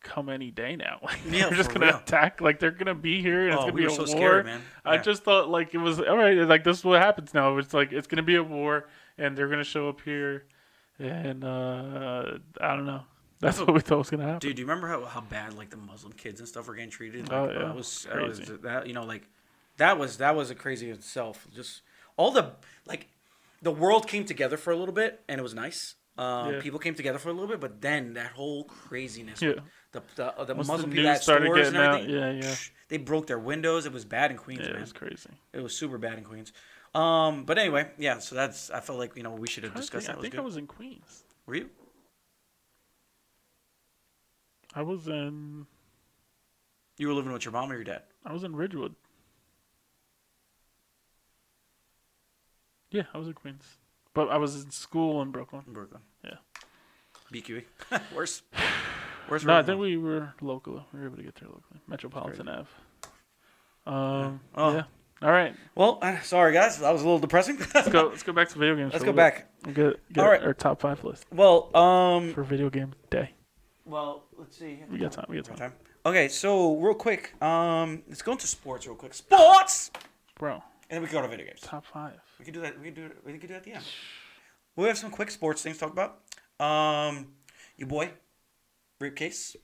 come any day now. They're just gonna attack. They're gonna be here and it's gonna be a war. Scared, man. Yeah. I just thought it was all right. This is what happens now. It's it's gonna be a war and they're gonna show up here, and I don't know. That's what we thought was gonna happen. Dude, do you remember how bad the Muslim kids and stuff were getting treated? It was crazy. That was a crazy itself. Just all the world came together for a little bit and it was nice. People came together for a little bit, but then that whole craziness. Yeah. The Muslim people at stores and everything. They broke their windows. It was bad in Queens, man. It was crazy. It was super bad in Queens. But anyway, yeah. So I felt like we should have discussed that. I think I was in Queens. Were you? I was in. You were living with your mom or your dad? I was in Ridgewood. Yeah, I was in Queens, but I was in school in Brooklyn. Yeah. BQE. Worse. No, I think we were local. We were able to get there locally. Metropolitan Ave. Yeah. All right. Well, sorry guys, that was a little depressing. Let's go back to video games. Let's go back. Get all right. Our top 5 list. Well, for video game day. Well, let's see. We got time. Okay, so real quick, let's go into sports real quick. Sports, bro. and then we can go to video games. Top 5. We can do that. We can do that at the end. We have some quick sports things to talk about. Your boy, briefcase.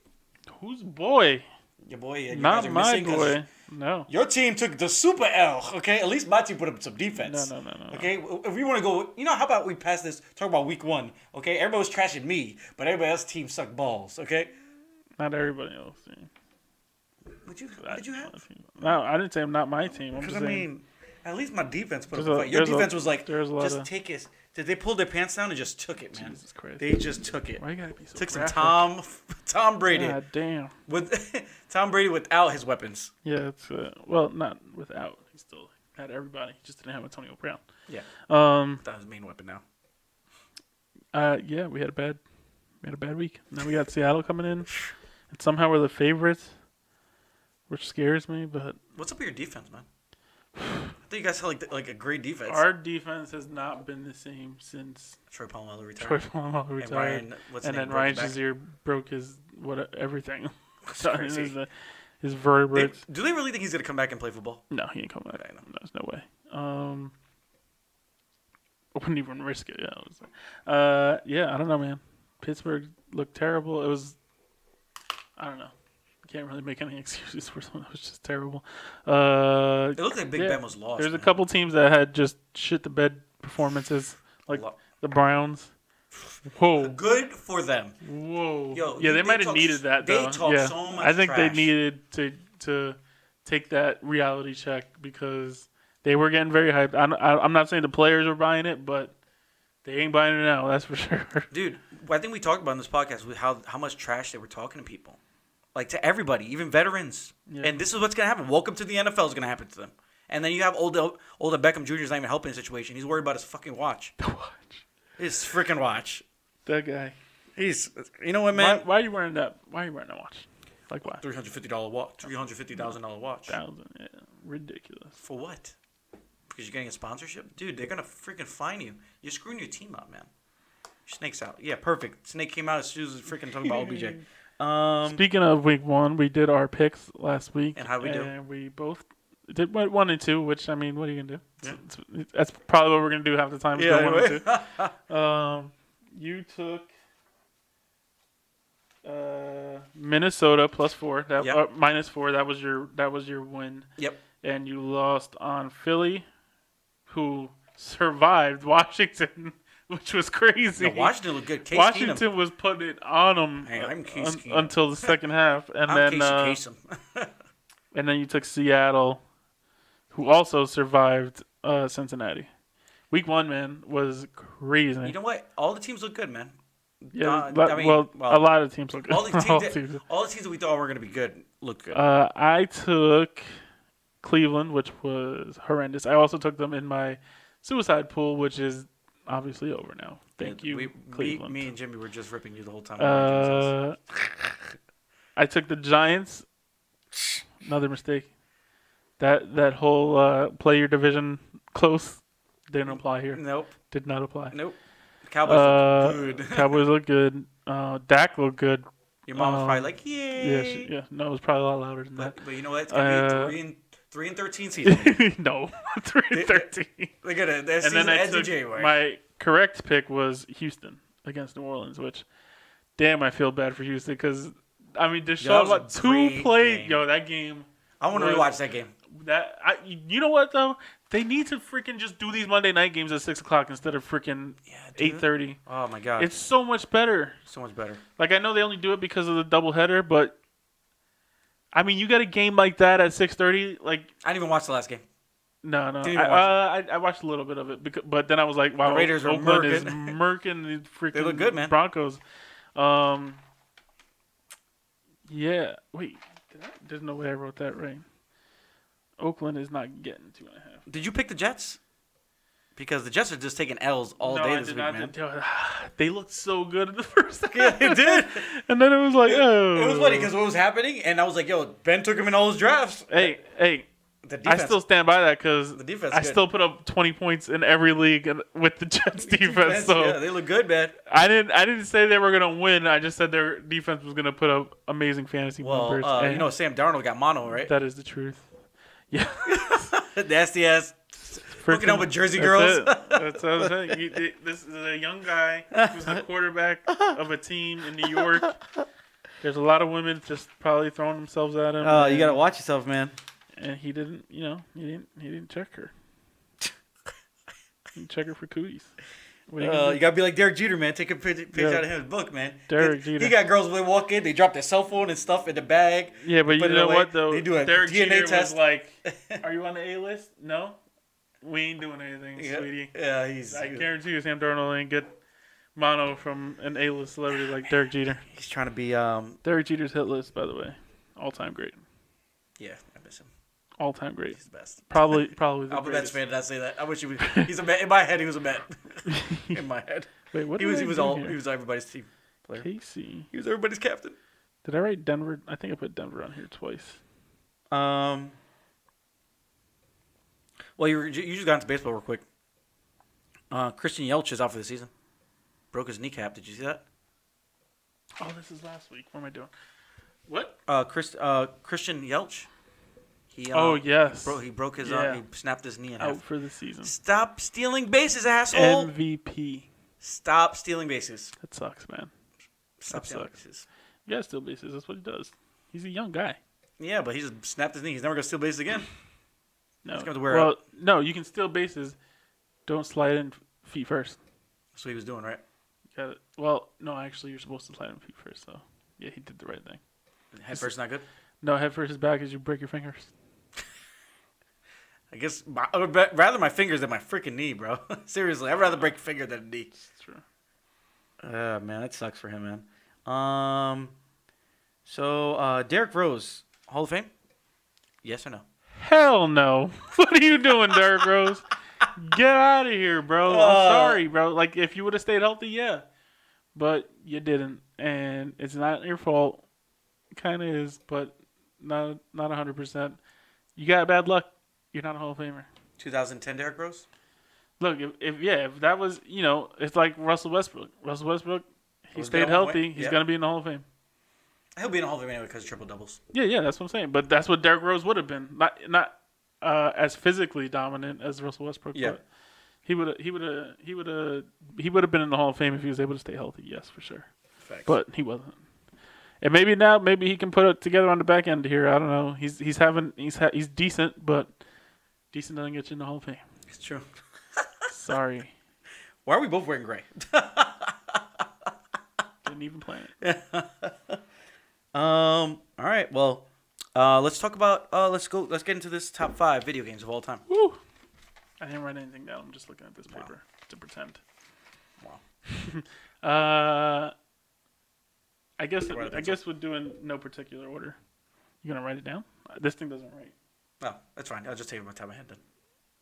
Whose boy? Your boy. You Not guys are my missing 'cause boy. No. Your team took the super L. Okay, at least my team put up some defense. No. Okay, if we want to go, how about we pass this? Talk about week 1. Okay, everybody was trashing me, but everybody else's team sucked balls. Okay. Not everybody else. What did you have? No, I didn't say I'm not my team. I'm Because just saying. at least my defense put up a fight. Your defense was like, just take it. Did they pull their pants down and just took it, man? Jesus Christ. They just took it. Why you gotta be so Took graphic? some Tom Brady. God damn. With Tom Brady without his weapons. Yeah, it's well, not without. He still had everybody. He just didn't have Antonio Brown. Yeah. That was his main weapon now. Yeah, we had a bad week. Now we got Seattle coming in, and somehow we're the favorites, which scares me. But what's up with your defense, man? I think you guys had like a great defense. our defense has not been the same since Troy Polamalu retired. retired. And then Ryan Shazier broke his everything. His vertebrae. Do they really think he's gonna come back and play football? No, he ain't coming back. Okay, no. There's no way. I wouldn't even risk it. Yeah, I don't know, man. Pittsburgh looked terrible. It was, I don't know. Can't really make any excuses for something that was just terrible. It looked like Big Ben was lost. There's a couple teams that had just shit the bed performances, like the Browns. Whoa. Good for them. Whoa. Yo, yeah, they might have needed that, though. They talk so much I think trash. they needed to take that reality check because they were getting very hyped. I'm not saying the players are buying it, but they ain't buying it now, that's for sure. Dude, I think we talked about in this podcast with how much trash they were talking to people. Like, to everybody, even veterans. Yeah. And this is what's going to happen. Welcome to the NFL is going to happen to them. And then you have Odell Beckham Jr. is not even helping the situation. He's worried about his fucking watch. The watch. His freaking watch. That guy. He's, you know what, man? Why are you wearing that? Why are you wearing that watch? Like what? $350 watch. $350,000 watch. Yeah, ridiculous. For what? Because you're getting a sponsorship? Dude, they're going to freaking fine you. You're screwing your team up, man. Snake's out. Yeah, perfect. Snake came out as soon as freaking talking about OBJ. Speaking of week 1, we did our picks last week. And how'd we do? And we both went 1 and 2, which, I mean, what are you going to do? Yeah. That's probably what we're going to do half the time. Yeah, go anyway. 1 and 2. You took Minnesota +4. That -4. That was your win. Yep. And you lost on Philly, who survived Washington, which was crazy. No, Washington looked good. Case Washington Keenum was putting it on them until the second half, and then and then you took Seattle, who also survived Cincinnati. Week 1, man, was crazy. You know what? All the teams look good, man. Yeah, a lot of teams look good. All the teams that we thought were going to be good look good. I took Cleveland, which was horrendous. I also took them in my suicide pool, which is obviously over now. Thank you, Cleveland. Me and Jimmy were just ripping you the whole time. I took the Giants. Another mistake. That whole play your division close didn't apply here. Nope. Did not apply. Nope. Cowboys look good. Cowboys look good. Dak looked good. Your mom was probably like, yay. Yeah. No, it was probably a lot louder than that. But you know what? It's gonna be 3-13 season. No, 3-13. They're gonna. Their season ends in January. My correct pick was Houston against New Orleans, which, damn, I feel bad for Houston because, I mean, Deshaun, 2 plays. Game. Yo, that game. I want to rewatch that game. You know what though? They need to freaking just do these Monday night games at 6:00 instead of freaking 8:30. Oh my god, it's so much better. So much better. Like, I know they only do it because of the doubleheader, but I mean, you got a game like that at 6:30. Like, I didn't even watch the last game. No. I watched a little bit of it, but then I was like, wow, the Raiders Oakland is murking the freaking they look good, man. Broncos. Yeah. Wait, there's no way I wrote that right. Oakland is not getting 2.5. Did you pick the Jets? Because the Jets are just taking L's all day this week, man. They looked so good in the first half. Yeah, they did. And then it was like, oh. It was funny because what was happening, and I was like, yo, Ben took him in all his drafts. Hey, The defense, I still stand by that because the defense. I still put up 20 points in every league with the Jets defense. So yeah, they look good, man. I didn't say they were gonna win. I just said their defense was gonna put up amazing fantasy numbers. Sam Darnold got mono, right? That is the truth. Yeah. Nasty ass. Hooking up with Jersey girls. That's what I'm saying. This is a young guy who's the quarterback of a team in New York. There's a lot of women just probably throwing themselves at him. Oh, you gotta watch yourself, man. And he didn't, he didn't check her. He didn't check her for cooties. You gotta be like Derek Jeter, man. Take a picture out of his book, man. Derek Jeter. He got girls when they walk in, they drop their cell phone and stuff in the bag. Yeah, but you know what though? They do a Derek DNA Jeter test. was like, "Are you on the A list? No, we ain't doing anything, sweetie." Yeah, I guarantee you, Sam Darnold ain't get mono from an A-list celebrity like Derek Jeter. He's trying to be. Derek Jeter's hit list, by the way, all-time great. Yeah, I miss him. All-time great. He's the best. Probably the I'm a Mets greatest. fan. Did I say that? I wish he was. He's a Met. In my head, he was a Met. In my head, Wait, what? he was. did I He was do all. here? He was everybody's team player. Casey. He was everybody's captain. Did I write Denver? I think I put Denver on here twice. Well, you just got into baseball real quick. Christian Yelich is out for the season. Broke his kneecap. Did you see that? Oh, this is last week. What am I doing? What? Christian Yelich. He, Oh, yes. He broke his. Yeah. He snapped his knee in Out half. for the season. Stop stealing bases, asshole. MVP. Stop stealing bases. That sucks, man. Stop That stealing sucks. bases. You gotta steal bases. That's what he does. He's a young guy. Yeah, but he just snapped his knee. He's never gonna steal bases again. No. He's gonna wear Well, out. no, you can steal bases. Don't slide in feet first. That's what he was doing, right? Got it. Well, no, actually, you're supposed to slide in feet first, so yeah, he did the right thing. Head first, not good. No, head first is back as you break your fingers. I guess I would rather my fingers than my freaking knee, bro. Seriously, I'd rather break a finger than a knee. It's true. Man, that sucks for him, man. So Derrick Rose, Hall of Fame? Yes or no? Hell no. What are you doing, Derrick Rose? Get out of here, bro. I'm sorry, bro. Like, if you would have stayed healthy, yeah. But you didn't. And it's not your fault. Kind of is, but not 100%. You got bad luck. You're not a Hall of Famer. 2010 Derrick Rose? Look, if that was, it's like Russell Westbrook. Russell Westbrook, he Was stayed going all the healthy. way? He's Yeah. going to be in the Hall of Fame. He'll be in the Hall of Fame anyway because of triple doubles. Yeah, that's what I'm saying. But that's what Derrick Rose would have been. Not as physically dominant as Russell Westbrook. Yeah. But he would have been in the Hall of Fame if he was able to stay healthy. Yes, for sure. Facts. But he wasn't. And maybe he can put it together on the back end here. I don't know. He's decent, but decent doesn't get you in the Hall of Fame. It's true. Sorry. Why are we both wearing gray? Didn't even plan it. All right. Well, let's talk about. Let's get into this top 5 video games of all time. Woo. I didn't write anything down. I'm just looking at this paper to pretend. Wow. I guess we're doing no particular order. You gonna write it down? This thing doesn't write. No, that's fine. I'll just take it on top of my head then.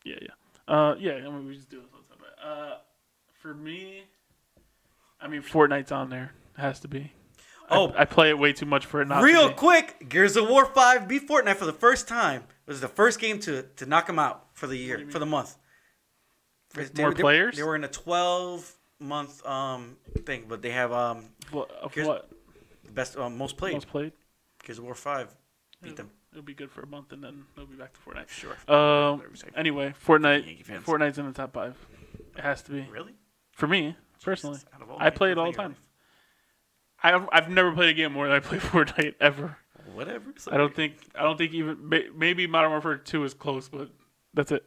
Yeah. I mean, we just do this all the time. For me, I mean, Fortnite's on there. It has to be. Oh, I play it way too much for it not real to be. quick, Gears of War 5 beat Fortnite for the first time. It was the first game to knock them out for the year, for the month. Players? They were in a 12-month thing, but they have What? the best most played. Most played? Gears of War 5 beat them. It'll be good for a month, and then they'll be back to Fortnite. Sure. Anyway, Yankee fans. Fortnite's in the top 5. It has to be. Really? For me, personally. Jesus, out of all I games play you it all the play in time. your I've never played a game more than I play Fortnite ever. life. Whatever. I don't think even maybe Modern Warfare 2 is close, but that's it.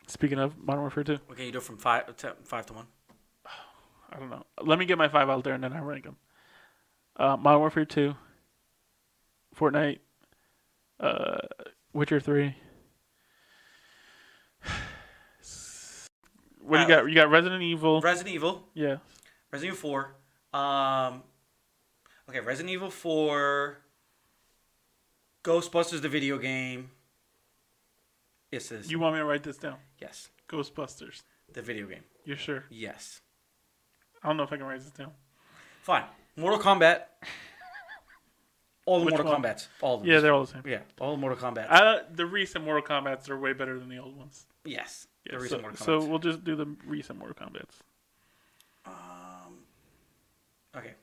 Speaking of Modern Warfare 2, What can you do from 5 to 1? I don't know. Let me get my 5 out there and then I rank them. Modern Warfare 2, Fortnite, Witcher 3. What do you got? You got Resident Evil. Resident Evil. Yeah. Resident Evil 4. Okay, Resident Evil 4. Ghostbusters, the video game. Yes, it is. You want me to write this down? Yes. Ghostbusters. The video game. You're sure? Yes. I don't know if I can write this down. Fine. Mortal Kombat. All the Which Mortal one? Kombats. All of them. Yeah, they're all the same. Yeah, all the Mortal Kombat. The recent Mortal Kombats are way better than the old ones. Yes. Yeah, The recent Mortal Kombat. so we'll just do the recent Mortal Kombats. Okay.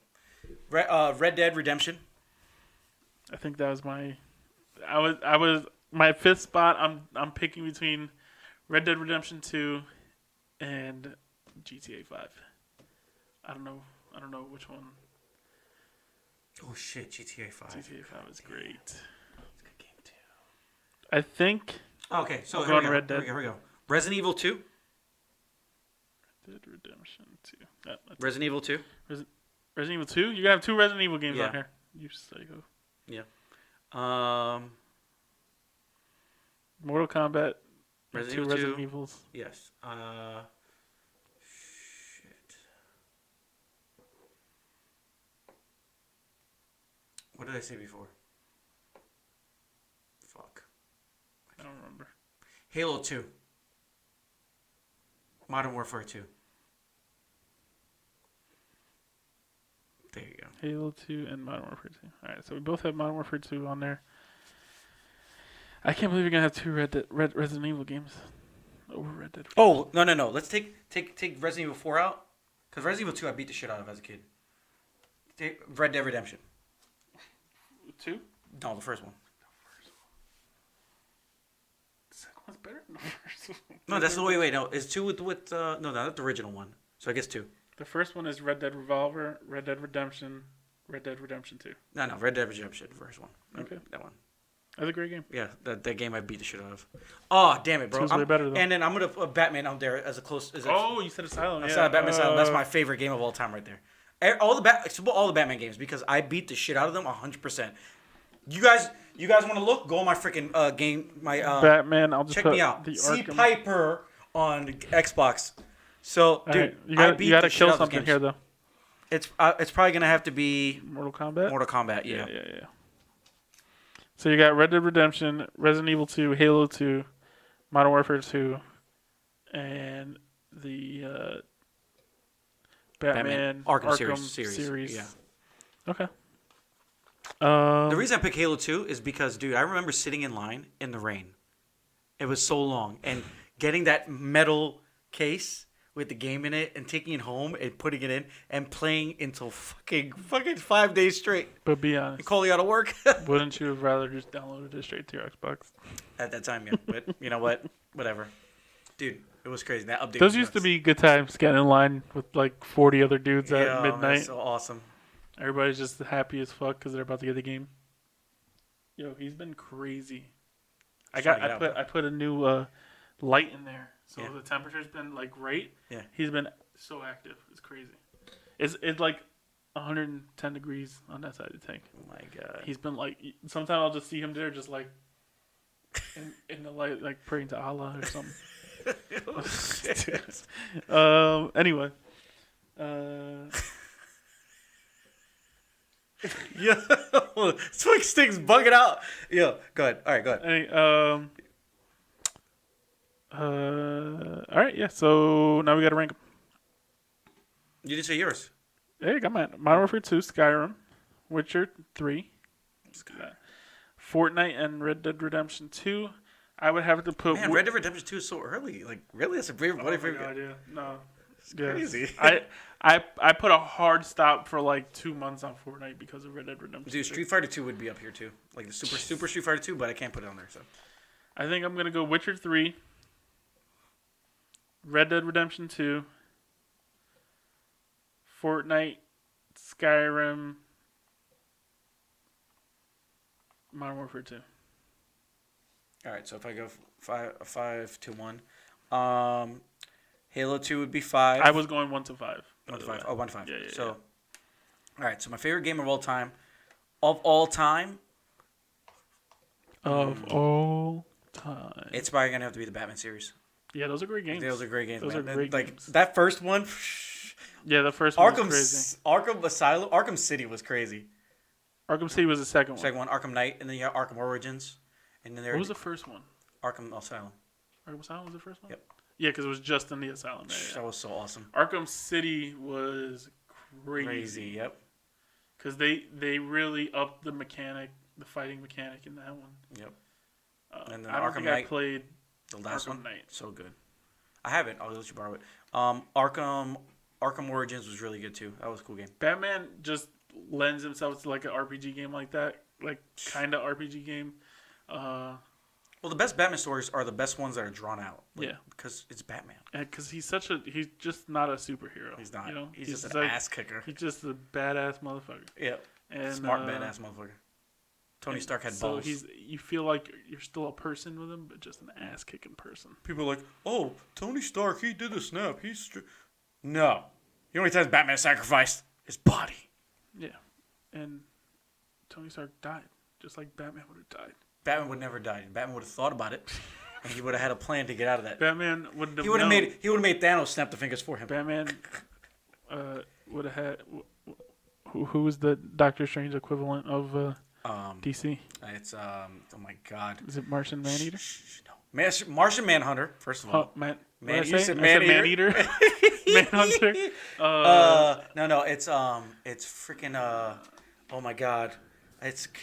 Red Dead Redemption. I think that was I was my fifth spot. I'm picking between Red Dead Redemption 2 and GTA 5. I don't know which one. Oh shit, GTA 5. GTA 5 is great. It's a good game too. I think. Okay, so We'll here we go. Here we go. Resident Evil 2. Red Dead Redemption 2. Resident Evil 2. Resident Evil 2? You have 2 Resident Evil games Yeah. on here. You psycho. Yeah. Mortal Kombat. Resident 2 Evil 2. Resident Evils. Yes. Shit. What did I say before? Fuck. I don't remember. Halo 2. Modern Warfare 2. There you go. Halo 2 and Modern Warfare 2. Alright, so we both have Modern Warfare 2 on there. I can't believe you're going to have 2 Resident Evil games over Red Dead. Oh, no. Let's take Resident Evil 4 out. Because Resident Evil 2 I beat the shit out of as a kid. Take Red Dead Redemption. 2? No, the first one. The second one's better than the first one. No, that's the way. Wait, no. Is 2 with no, not the original one. So I guess 2. The first one is Red Dead Revolver, Red Dead Redemption, Red Dead Redemption 2. No, Red Dead Redemption, the first one. Okay. That one. That's a great game. Yeah, that game I beat the shit out of. Oh, damn it, bro. 2's way better, though. And then I'm going to put Batman out there as a close... You said Asylum. Yeah. Batman Asylum. That's my favorite game of all time right there. All the Batman games because I beat the shit out of them 100%. You guys want to look? Go on my freaking game. My Batman. I'll just check put me out. The See Arkham. Piper on Xbox. So, dude, right. You gotta kill something here, though. It's probably gonna have to be Mortal Kombat. Mortal Kombat. Yeah. Yeah. So you got Red Dead Redemption, Resident Evil 2, Halo 2, Modern Warfare 2, and the Batman Arkham series. Yeah. Okay. The reason I picked Halo 2 is because, dude, I remember sitting in line in the rain. It was so long. And getting that metal case with the game in it and taking it home and putting it in and playing until fucking 5 days straight. But be And honest, calling out of work. wouldn't you have rather just downloaded it straight to your Xbox? At that time, yeah. But you know what? Whatever. Dude, it was crazy. That update Those was used to nuts. be good times, getting in line with like 40 other dudes at midnight. That's so awesome. Everybody's just happy as fuck because they're about to get the game. Yo, he's been crazy. I put a new light in there, so the temperature's been like great. Yeah. He's been so active. It's crazy. It's like 110 degrees on that side of the tank. Oh my god. He's been like, sometimes I'll just see him there, just like in the light, like praying to Allah or something. Oh, shit. Anyway. Yo, Swig Stick's bugging out. Yo, go ahead. All right, go ahead. All right, yeah. So now we got to rank them. You didn't say yours. Hey, got mine. Modern Warfare 2, Skyrim, Witcher 3, Fortnite, and Red Dead Redemption 2. I would have to put. Man, Red Dead Redemption 2 is so early. Like, really? That's a favorite. Oh, no idea. No. It's crazy. I put a hard stop for like 2 months on Fortnite because of Red Dead Redemption. Dude, 2. Street Fighter 2 would be up here too. Like the Super Street Fighter 2, but I can't put it on there. So I think I'm gonna go Witcher 3, Red Dead Redemption 2, Fortnite, Skyrim, Modern Warfare 2. all right. So if I go 5 to 1, Halo 2 would be 5. I was going 1 to 5. 1 to 5. Oh, 1 to 5. Yeah, so, yeah. all right. So my favorite game of all time. Of all time, Of all time. it's probably gonna have to be the Batman series. Yeah, those are great games. Those are great games. Those man. are great like games. that first one. Yeah, the first one was crazy. Arkham Asylum, Arkham City was crazy. Arkham City was the second one. Second one, Arkham Knight, and then you have Arkham Origins, and then there. What was the first one? Arkham Asylum. Arkham Asylum was the first one? Yep. Yeah, because it was just in the asylum. Yeah. That was so awesome. Arkham City was crazy. Yep. because they really upped the fighting mechanic in that one. Yep. And then I don't Arkham think Knight, I played the last Arkham one. Knight. So good. I haven't. I'll let you borrow it. Arkham Origins was really good too. That was a cool game. Batman just lends himself to like an RPG game like that, like kind of RPG game. Well, the best Batman stories are the best ones that are drawn out. Yeah, because it's Batman. Because he's just not a superhero. He's not. You know? He's just an ass kicker. He's just a badass motherfucker. Yeah. And, smart badass motherfucker. Tony Stark had balls. So you feel like you're still a person with him, but just an ass kicking person. People are like, oh, Tony Stark, he did the snap. No. You know how many times Batman sacrificed his body? Yeah. And Tony Stark died, just like Batman would have died. Batman would never die. Batman would have thought about it, and he would have had a plan to get out of that. Batman wouldn't have. He would have made Thanos snap the fingers for him. Batman would have had. Who was the Doctor Strange equivalent of DC? It's oh my God. Is it Martian Maneater? No, Martian Manhunter. First of all, You said Maneater. Manhunter. No. It's freaking. Oh my God.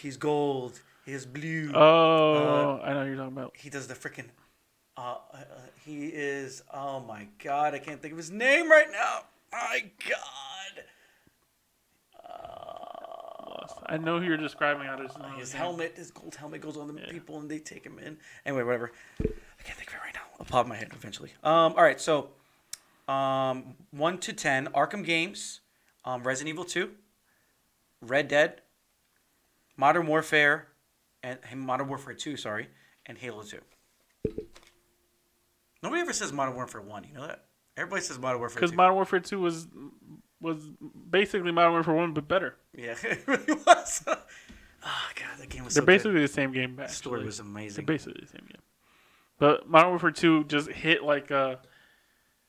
He's gold. He's blue. Oh, I know what you're talking about. He does the freaking. He is. Oh my God! I can't think of his name right now. My God. I know who you're describing. His helmet, his gold helmet, goes on the people, and they take him in. Anyway, whatever. I can't think of it right now. I'll pop my head eventually. All right, so 1 to 10, Arkham games, Resident Evil 2, Red Dead, Modern Warfare, and Modern Warfare 2, sorry, and Halo 2. Nobody ever says Modern Warfare 1. You know that? Everybody says Modern Warfare 2. Because Modern Warfare 2 was basically Modern Warfare 1, but better. Yeah, it really was. Oh, God, that game was so good. They're basically the same game. Actually. The story was amazing. They're basically the same game. But Modern Warfare 2 just hit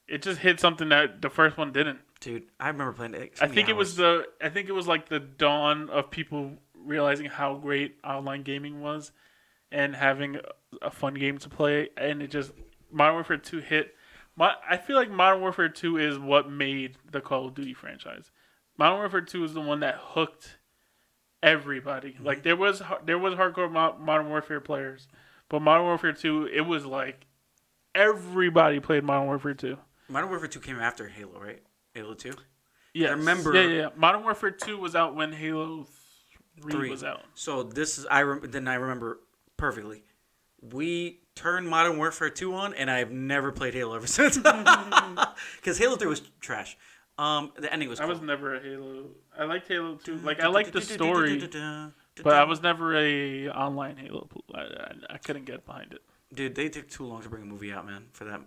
it just hit something that the first one didn't. Dude, I remember playing it. I think it was like the dawn of people realizing how great online gaming was and having a fun game to play, and it just Modern Warfare 2 hit. I feel like Modern Warfare 2 is what made the Call of Duty franchise. Modern Warfare 2 is the one that hooked everybody. Mm-hmm. Like there was hardcore Modern Warfare players, but Modern Warfare 2, it was like everybody played Modern Warfare 2. Modern Warfare 2 came after Halo, right? Halo 2? Yeah. I remember. Yeah. Modern Warfare 2 was out when Halo 3 was out. So this is I remember perfectly. We turned Modern Warfare 2 on, and I've never played Halo ever since. Because Halo 3 was trash. The ending was cool. I was never a Halo. I liked Halo 2. Like, I liked the story, but I was never a online Halo. I couldn't get behind it. Dude, they took too long to bring a movie out, man, for that.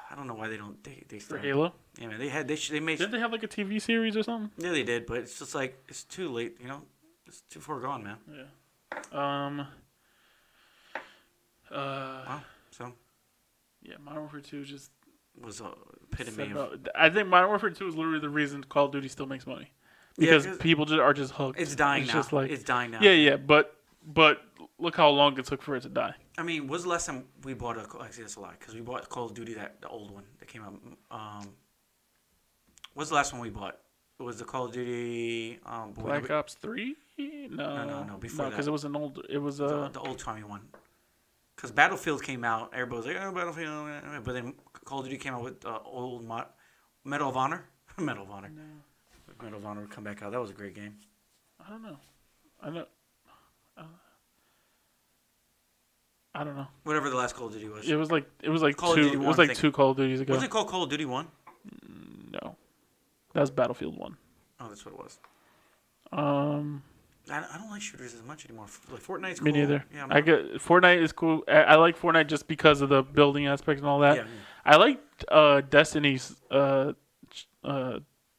I don't know why they don't. They for Halo? Yeah, man. They made. Didn't they have like a TV series or something? Yeah, they did, but it's just like it's too late. You know, it's too far gone, man. Yeah. Wow. So. Yeah, Modern Warfare 2 just was a epitome of. I think Modern Warfare 2 is literally the reason Call of Duty still makes money because people are just hooked. It's dying now. Just like, it's dying now. Yeah, but look how long it took for it to die. I mean, when's the last time we bought actually, that's a lie, because we bought Call of Duty, the old one that came out. What's the last one we bought? It was the Call of Duty. Black Ops 3? No. Before that. Because it was an old. It was the old timey one. Because Battlefield came out, everybody was like, "Oh, Battlefield," but then Call of Duty came out with old Medal of Honor. Medal of Honor. No. Medal of Honor would come back out. That was a great game. I don't know. I don't know. Whatever the last Call of Duty was. It was like Call two. Of Duty it was like 2 Call of Duties ago. Was it called Call of Duty 1? No, that was Battlefield 1. Oh, that's what it was. I don't like shooters as much anymore. Like Fortnite's cool. Me neither. Yeah, I get Fortnite is cool. I like Fortnite just because of the building aspect and all that. Yeah. I liked Destiny's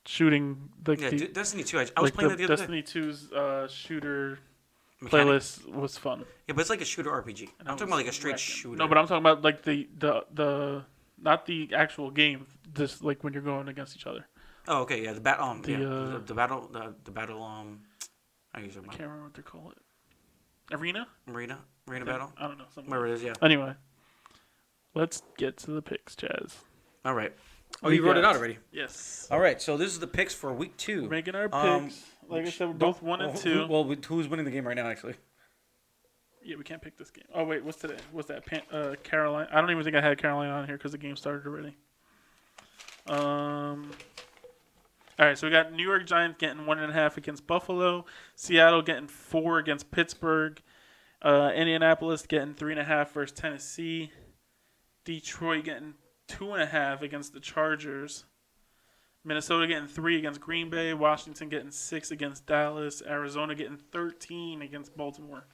shooting. Destiny 2. I was playing that the other Destiny day. 2's shooter Mechanic. playlist was fun. Yeah, but it's like a shooter RPG. I'm talking about like a straight shooter. No, but I'm talking about like the not the actual game. Just like when you're going against each other. Oh, okay, yeah, the battle. The battle. I can't remember what they call it. Arena battle. I don't know. Whatever it is, yeah. Anyway, let's get to the picks, Chaz. All right. Oh, you wrote it out already? Yes. All right, so this is the picks for week 2. We're making our picks. Like I said, we're both 1 and 2. Who's winning the game right now? Actually. Yeah, we can't pick this game. Oh wait, what's today? What's that? Carolina. I don't even think I had Carolina on here because the game started already. All right, so we got New York Giants getting 1.5 against Buffalo, Seattle getting 4 against Pittsburgh, Indianapolis getting 3.5 versus Tennessee, Detroit getting 2.5 against the Chargers, Minnesota getting 3 against Green Bay, Washington getting 6 against Dallas, Arizona getting 13 against Baltimore,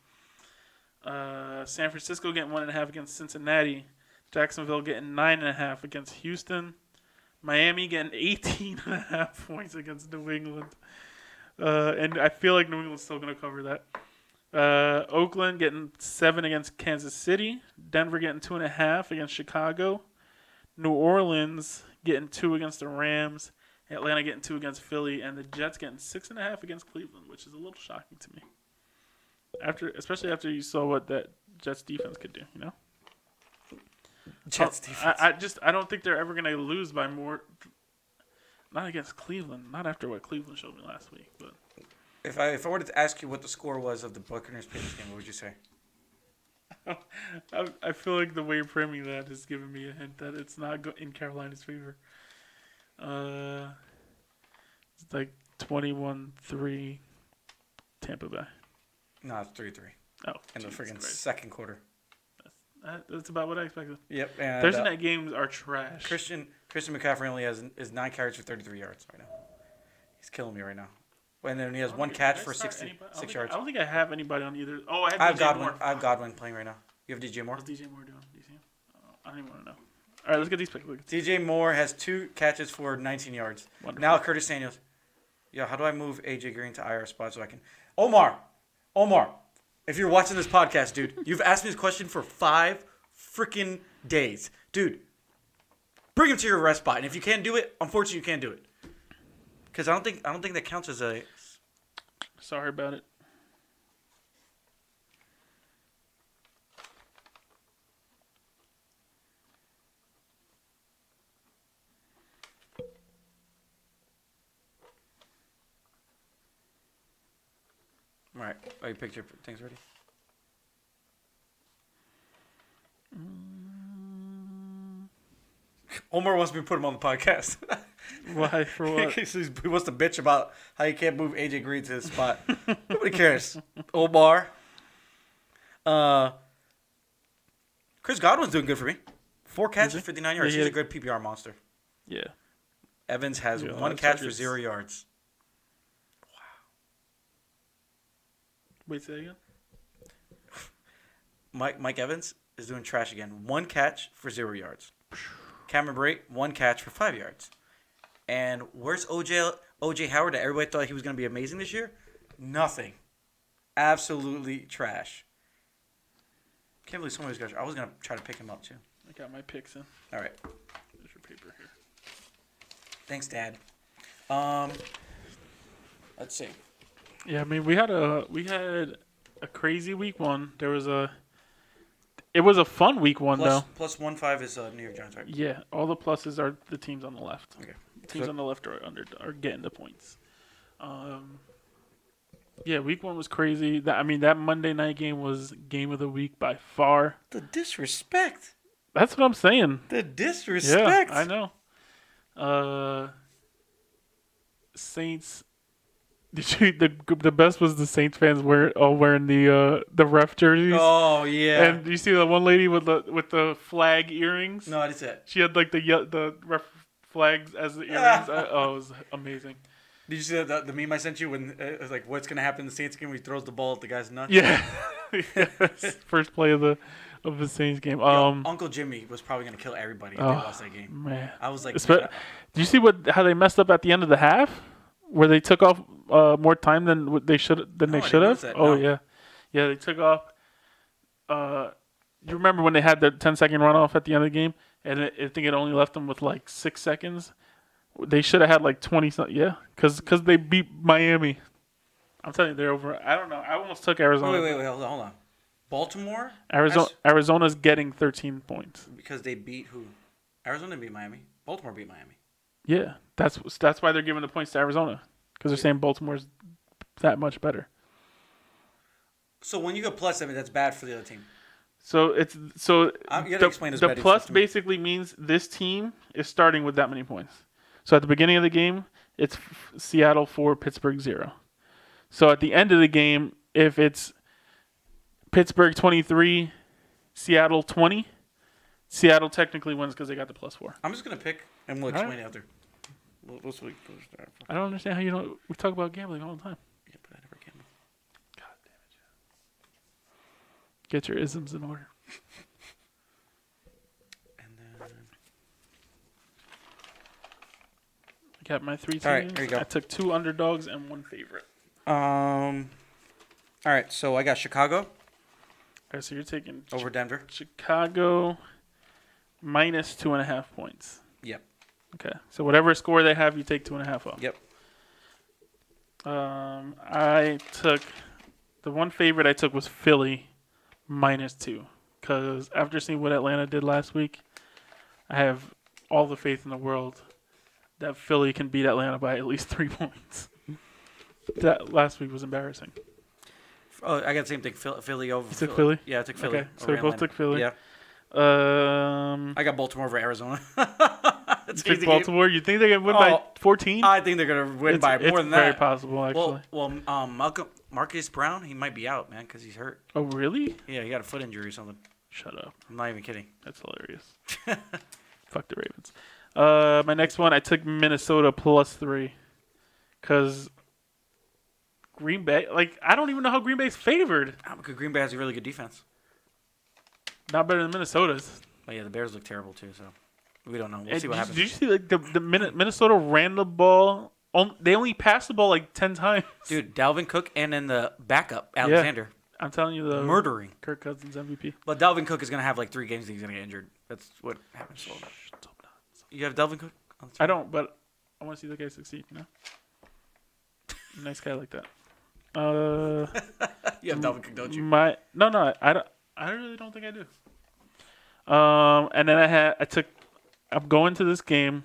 San Francisco getting 1.5 against Cincinnati, Jacksonville getting 9.5 against Houston. Miami getting 18.5 points against New England. And I feel like New England's still going to cover that. Oakland getting 7 against Kansas City. Denver getting 2.5 against Chicago. New Orleans getting 2 against the Rams. Atlanta getting 2 against Philly. And the Jets getting 6.5 against Cleveland, which is a little shocking to me. Especially after you saw what that Jets defense could do, you know? Jets defense. I don't think they're ever going to lose by more. Not against Cleveland. Not after what Cleveland showed me last week. But if I wanted to ask you what the score was of the Buccaneers Patriots game, what would you say? I feel like the way you're framing that is giving me a hint that it's not in Carolina's favor. It's like 21-3 Tampa Bay. No, it's 3-3. Oh, in the freaking second quarter. That's about what I expected. Yep. And Thursday night games are trash. Christian McCaffrey only has 9 carries for 33 yards right now. He's killing me right now. And then he has 1 catch for 6 yards. I don't think I have anybody on either. Oh, I have Godwin. I have Godwin playing right now. You have DJ Moore? What's DJ Moore doing? I don't even want to know. All right, let's get these picks. DJ Moore has 2 catches for 19 yards. Wonderful. Now Curtis Daniels. Yeah, how do I move AJ Green to IR spot so I can... Omar, if you're watching this podcast, dude, you've asked me this question for 5 freaking days. Dude, bring him to your rest spot. And if you can't do it, unfortunately you can't do it. Because I don't think that counts as a... Sorry about it. All right. Oh, you picked your things ready? Omar wants me to put him on the podcast. Why? For what? He wants to bitch about how you can't move AJ Green to his spot. Nobody cares. Omar. Chris Godwin's doing good for me. 4 catches, 59 yards. He's a good PPR monster. Yeah. Evans has 1 catch for 0 yards. Wait, say that again? Mike Evans is doing trash again. 1 catch for 0 yards. Cameron Brate, 1 catch for 5 yards. And where's OJ Howard that everybody thought he was going to be amazing this year? Nothing. Absolutely trash. Can't believe somebody's got... I was going to try to pick him up, too. I got my picks in. All right. There's your paper here. Thanks, Dad. Let's see. Yeah, I mean, we had a crazy week 1. It was a fun week 1 though. Plus 1.5 is New York Giants, right? Yeah, all the pluses are the teams on the left. Okay. Teams on the left are getting the points. Yeah, week 1 was crazy. That Monday night game was game of the week by far. The disrespect. That's what I'm saying. The disrespect. Yeah, I know. Saints. The best was the Saints fans wearing the ref jerseys. Oh yeah. And you see the one lady with the flag earrings? No, I didn't see it. She had like the ref flags as the earrings. It was amazing. Did you see the meme I sent you when it was like, what's gonna happen in the Saints game when he throws the ball at the guy's nuts? Yeah. Yes. First play of the Saints game. Uncle Jimmy was probably gonna kill everybody if they lost that game. Man. I was like, did you see how they messed up at the end of the half? Where they took off more time than they should have. Oh yeah, they took off. You remember when they had the 10-second runoff at the end of the game, and I think it only left them with like 6 seconds. They should have had like 20. Yeah, because they beat Miami. I'm telling you, they're over. I don't know. I almost took Arizona. Wait, hold on. Baltimore. Arizona's getting 13 points because they beat who? Arizona beat Miami. Baltimore beat Miami. Yeah, that's why they're giving the points to Arizona, because they're saying Baltimore's that much better. So when you go plus, I mean that's bad for the other team. So you gotta explain this the betting plus system. basically means this team is starting with that many points. So at the beginning of the game, it's Seattle 4, Pittsburgh 0. So at the end of the game, if it's Pittsburgh 23, Seattle 20, Seattle technically wins because they got the +4. I'm just gonna pick, and we'll explain it after. Let's wait. I don't understand how you don't. We talk about gambling all the time. Yeah, but I never gamble. God damn it! Get your isms in order. And then I got my 3 teams. All right, there you go. I took 2 underdogs and 1 favorite. All right, so I got Chicago All right, so you're taking over Denver. Chicago minus 2.5 points. Yep. Okay, so whatever score they have, you take 2.5 off. Yep. I took the one favorite I took was Philly minus 2 because after seeing what Atlanta did last week, I have all the faith in the world that Philly can beat Atlanta by at least 3 points. That last week was embarrassing. Oh, I got the same thing. Philly over. You took Philly? Yeah, I took Philly. Okay, so we both took Philly. Yeah. I I got Baltimore over Arizona. It's took easy Baltimore. You think they're gonna win by 14? I think they're gonna win by more than that. It's very possible, actually. Marcus Brown, he might be out, man, because he's hurt. Oh, really? Yeah, he got a foot injury or something. Shut up. I'm not even kidding. That's hilarious. Fuck the Ravens. My next one, I took Minnesota +3 because Green Bay. Like, I don't even know how Green Bay's favored. Because Green Bay has a really good defense. Not better than Minnesota's. But yeah, the Bears look terrible too, so we don't know. We'll see what happens. Did you see like the Minnesota ran the ball? They only passed the ball like 10 times. Dude, Dalvin Cook and then the backup, Alexander. I'm telling you, the murdering. Kirk Cousins MVP. But Dalvin Cook is going to have like 3 games and he's going to get injured. That's what happens. You have Dalvin Cook? I don't, but I want to see the guy succeed, you know? Nice guy like that. You have Dalvin Cook, don't you? No, I really don't think I do. And then I'm going to this game.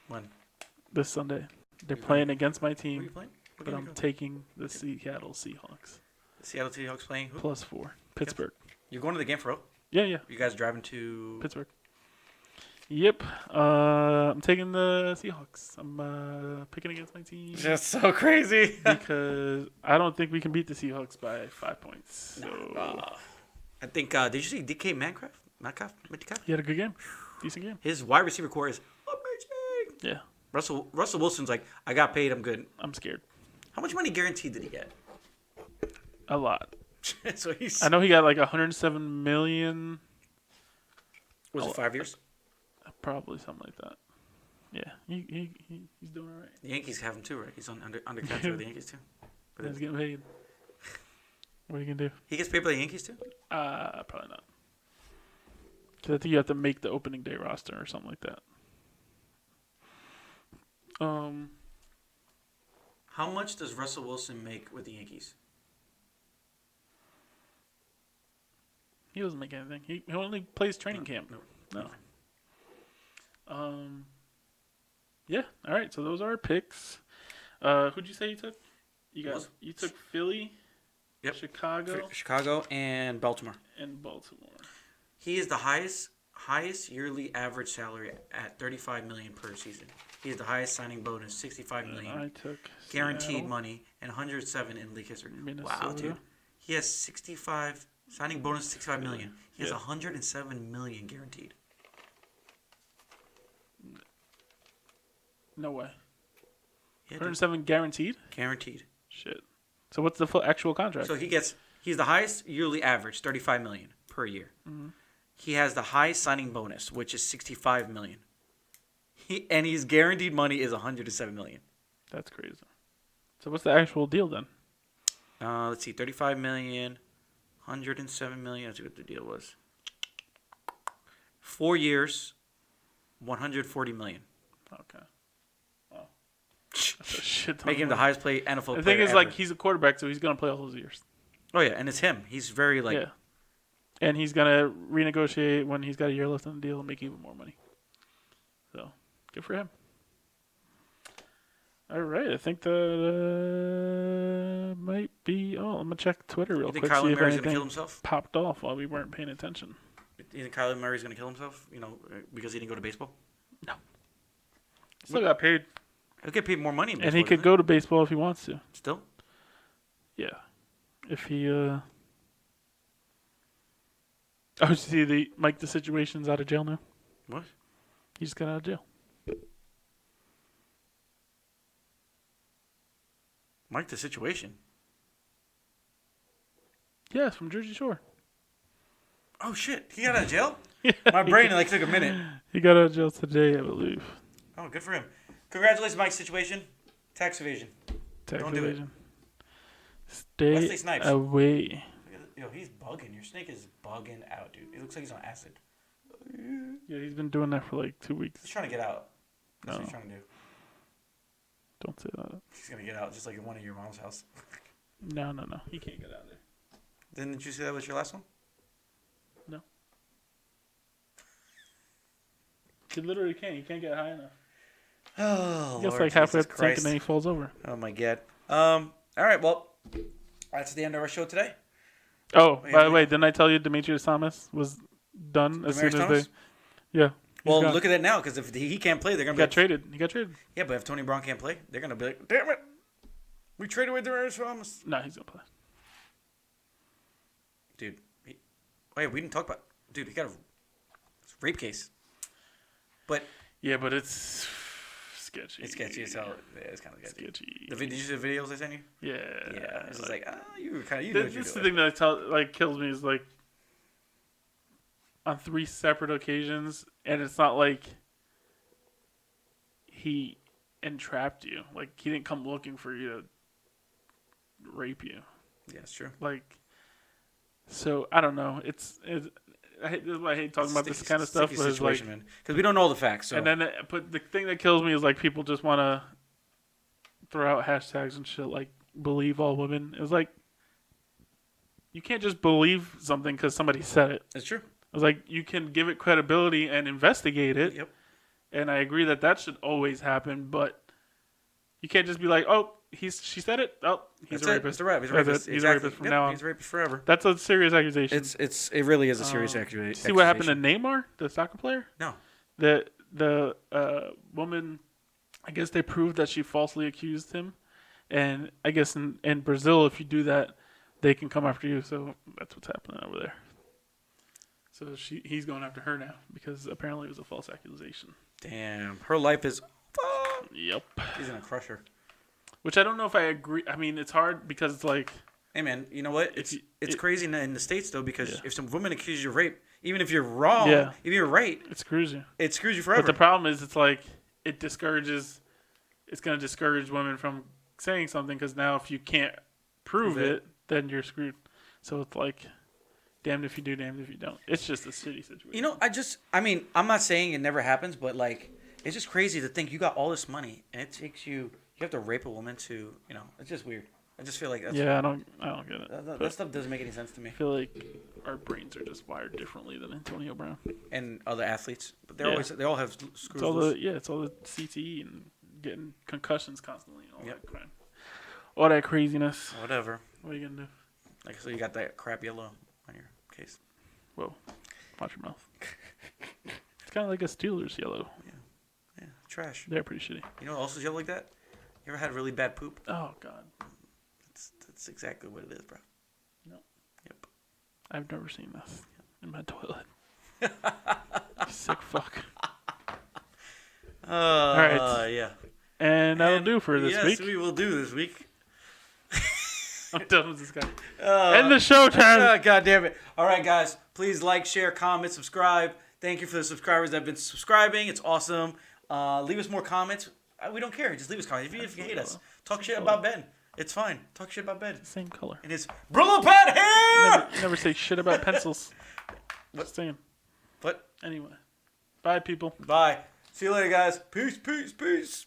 When? This Sunday. They're playing against my team. Who are you playing? But I'm taking the Seattle Seahawks. The Seattle Seahawks playing who? +4. Pittsburgh. You're going to the game for real? Yeah. You guys driving to Pittsburgh. Yep. I'm taking the Seahawks. I'm picking against my team. That's so crazy. Because I don't think we can beat the Seahawks by 5 points. So. I think, did you see DK Metcalf? He had a good game. Decent game. His wide receiver core is amazing. Yeah. Russell Wilson's like, I got paid, I'm good. I'm scared. How much money guaranteed did he get? A lot. So he's. I know he got like $107 million. Was it 5 years? Probably something like that. Yeah, he's doing all right. The Yankees have him too, right? He's under contract with the Yankees too. But He's getting paid. What are you gonna do? He gets paid by the Yankees too? Probably not. Because I think you have to make the opening day roster or something like that. How much does Russell Wilson make with the Yankees? He doesn't make anything. He only plays training camp. No. Yeah. All right. So those are our picks. Who'd you say you took? You took Philly. Yep. Chicago and Baltimore. And Baltimore. He is the highest yearly average salary at $35 million per season. He has the highest signing bonus, $65 million. I took guaranteed Seattle. money, and 107 in league history. Minnesota. Wow, dude. He has 65 signing bonus, $65 million. He has 107 million guaranteed. No way. Yeah, 107 guaranteed? Guaranteed. Shit. So what's the full actual contract? So he's the highest yearly average, $35 million per year. Mm-hmm. He has the highest signing bonus, which is $65 million. And his guaranteed money is $107 million. That's crazy. So what's the actual deal then? Let's see, $35 million, $107 million. Let's see what the deal was. 4 years, $140 million. Okay. Wow. That's a shit ton. Making him the highest paid NFL player. The thing is, ever. like, he's a quarterback, so he's gonna play all those years. Oh yeah, and it's him. He's very like. Yeah. And he's gonna renegotiate when he's got a year left on the deal and make even more money. So, good for him. All right, I think that might be all. I'm gonna check Twitter real You think quick. Kyler See if Murray's gonna anything kill himself? popped off while we weren't paying attention. You think Kyler Murray's gonna kill himself? Because he didn't go to baseball. Still got paid, He'll get paid more money. In and he baseball, could go to baseball if he wants to. Still. Yeah, if he. Oh, see the Situation's out of jail now. What? He just got out of jail. Mike the Situation. Yes, from Jersey Shore. Oh shit! He got out of jail. Yeah, My brain took a minute. He got out of jail today, I believe. Oh, good for him. Congratulations, Mike's Situation. Tax evasion. Tax Don't do it. evasion. Stay Wesley Snipes. away. Yo, he's bugging. Your snake is bugging out, dude. It looks like he's on acid. Yeah, he's been doing that for like 2 weeks. He's trying to get out. That's No. what he's trying to do. Don't say that. He's gonna get out just like in one of your mom's house. No. He can't get out there. Didn't you say that was your last one? No. He literally can't. He can't get high enough. Oh, He gets Lord like halfway Jesus up the tank Christ. and then he falls over. Oh my God. All right. Well, that's the end of our show today. Oh, Wait, by the wait. way, didn't I tell you Demetrius Thomas was done as soon Demetrius as Thomas? they? Yeah. he's Well, gone. look at that now, because if he can't play, they're gonna He be got traded. He got traded. Yeah, but if Tony Brown can't play, they're gonna be like, damn it, we traded away Demetrius Thomas. No, he's gonna play. Dude, wait, we didn't talk about. Dude, he got a rape case. But Yeah, but it's sketchy. it's sketchy as hell. Yeah, it's kind of sketchy. Sketchy. Did you see the videos I sent you? Yeah. Yeah, it's just like, you were kind of. You know what you're This is the doing. thing that kills me is like on 3 separate occasions, and it's not like he entrapped you. Like he didn't come looking for you to rape you. Yeah, it's true. Like, so I don't know. This is why I hate talking about this kind of stuff. But it's like, man, because we don't know all the facts. So. and then but the thing that kills me is like people just want to throw out hashtags and shit like believe all women. It's like you can't just believe something because somebody said it. It's true. It's like you can give it credibility and investigate it. Yep. And I agree that should always happen, but you can't just be like, "Oh, she said it. Oh, he's a rapist." It's a rap. He's a That's rapist. it. He's a rapist from now on. He's a rapist forever. That's a serious accusation. It really is a serious accusation. See what happened to Neymar, the soccer player? No. The woman, I guess they proved that she falsely accused him, and I guess in Brazil, if you do that, they can come after you. So that's what's happening over there. So he's going after her now because apparently it was a false accusation. Damn, her life is. Yep. He's gonna crush her. Which I don't know if I agree. I mean, it's hard because it's like. Hey man, you know what? It's crazy in the States though, because Yeah. if some woman accuses you of rape, even if you're wrong, Yeah. if you're right, It screws you. it screws you forever. But the problem is, it's like it discourages. It's going to discourage women from saying something because now if you can't prove it, then you're screwed. So it's like, damned if you do, damned if you don't. It's just a shitty situation. You know, I'm not saying it never happens, but like, it's just crazy to think you got all this money and it takes you have to rape a woman to, it's just weird. I just feel like that's, Yeah, I don't get it. that stuff doesn't make any sense to me. I feel like our brains are just wired differently than Antonio Brown. And other athletes, but they all have screws. It's all loose. it's all the CTE and getting concussions constantly and all Yep. that crap. All that craziness. Whatever. What are you gonna do? Like, so you got that crap yellow on your case. Whoa, watch your mouth. It's kind of like a Steelers yellow. Yeah, trash. They're pretty shitty. You know what else is yellow like that? You ever had really bad poop? Oh God, That's exactly what it is, bro. No. Yep. I've never seen this in my toilet. You sick fuck. All right. Yeah. And that'll do for this week. Yes, we will do this week. I'm done with this guy. End the show, Chad. God damn it. All right, guys. Please like, share, comment, subscribe. Thank you for the subscribers that have been subscribing. It's awesome. Leave us more comments. We don't care. Just leave us comments. If you hate us, talk shit about Ben. It's fine. Talk shit about Ben. Same color. And it's Brillo Pad here! Never say shit about pencils. Just saying. What? Anyway. Bye, people. Bye. See you later, guys. Peace, peace, peace.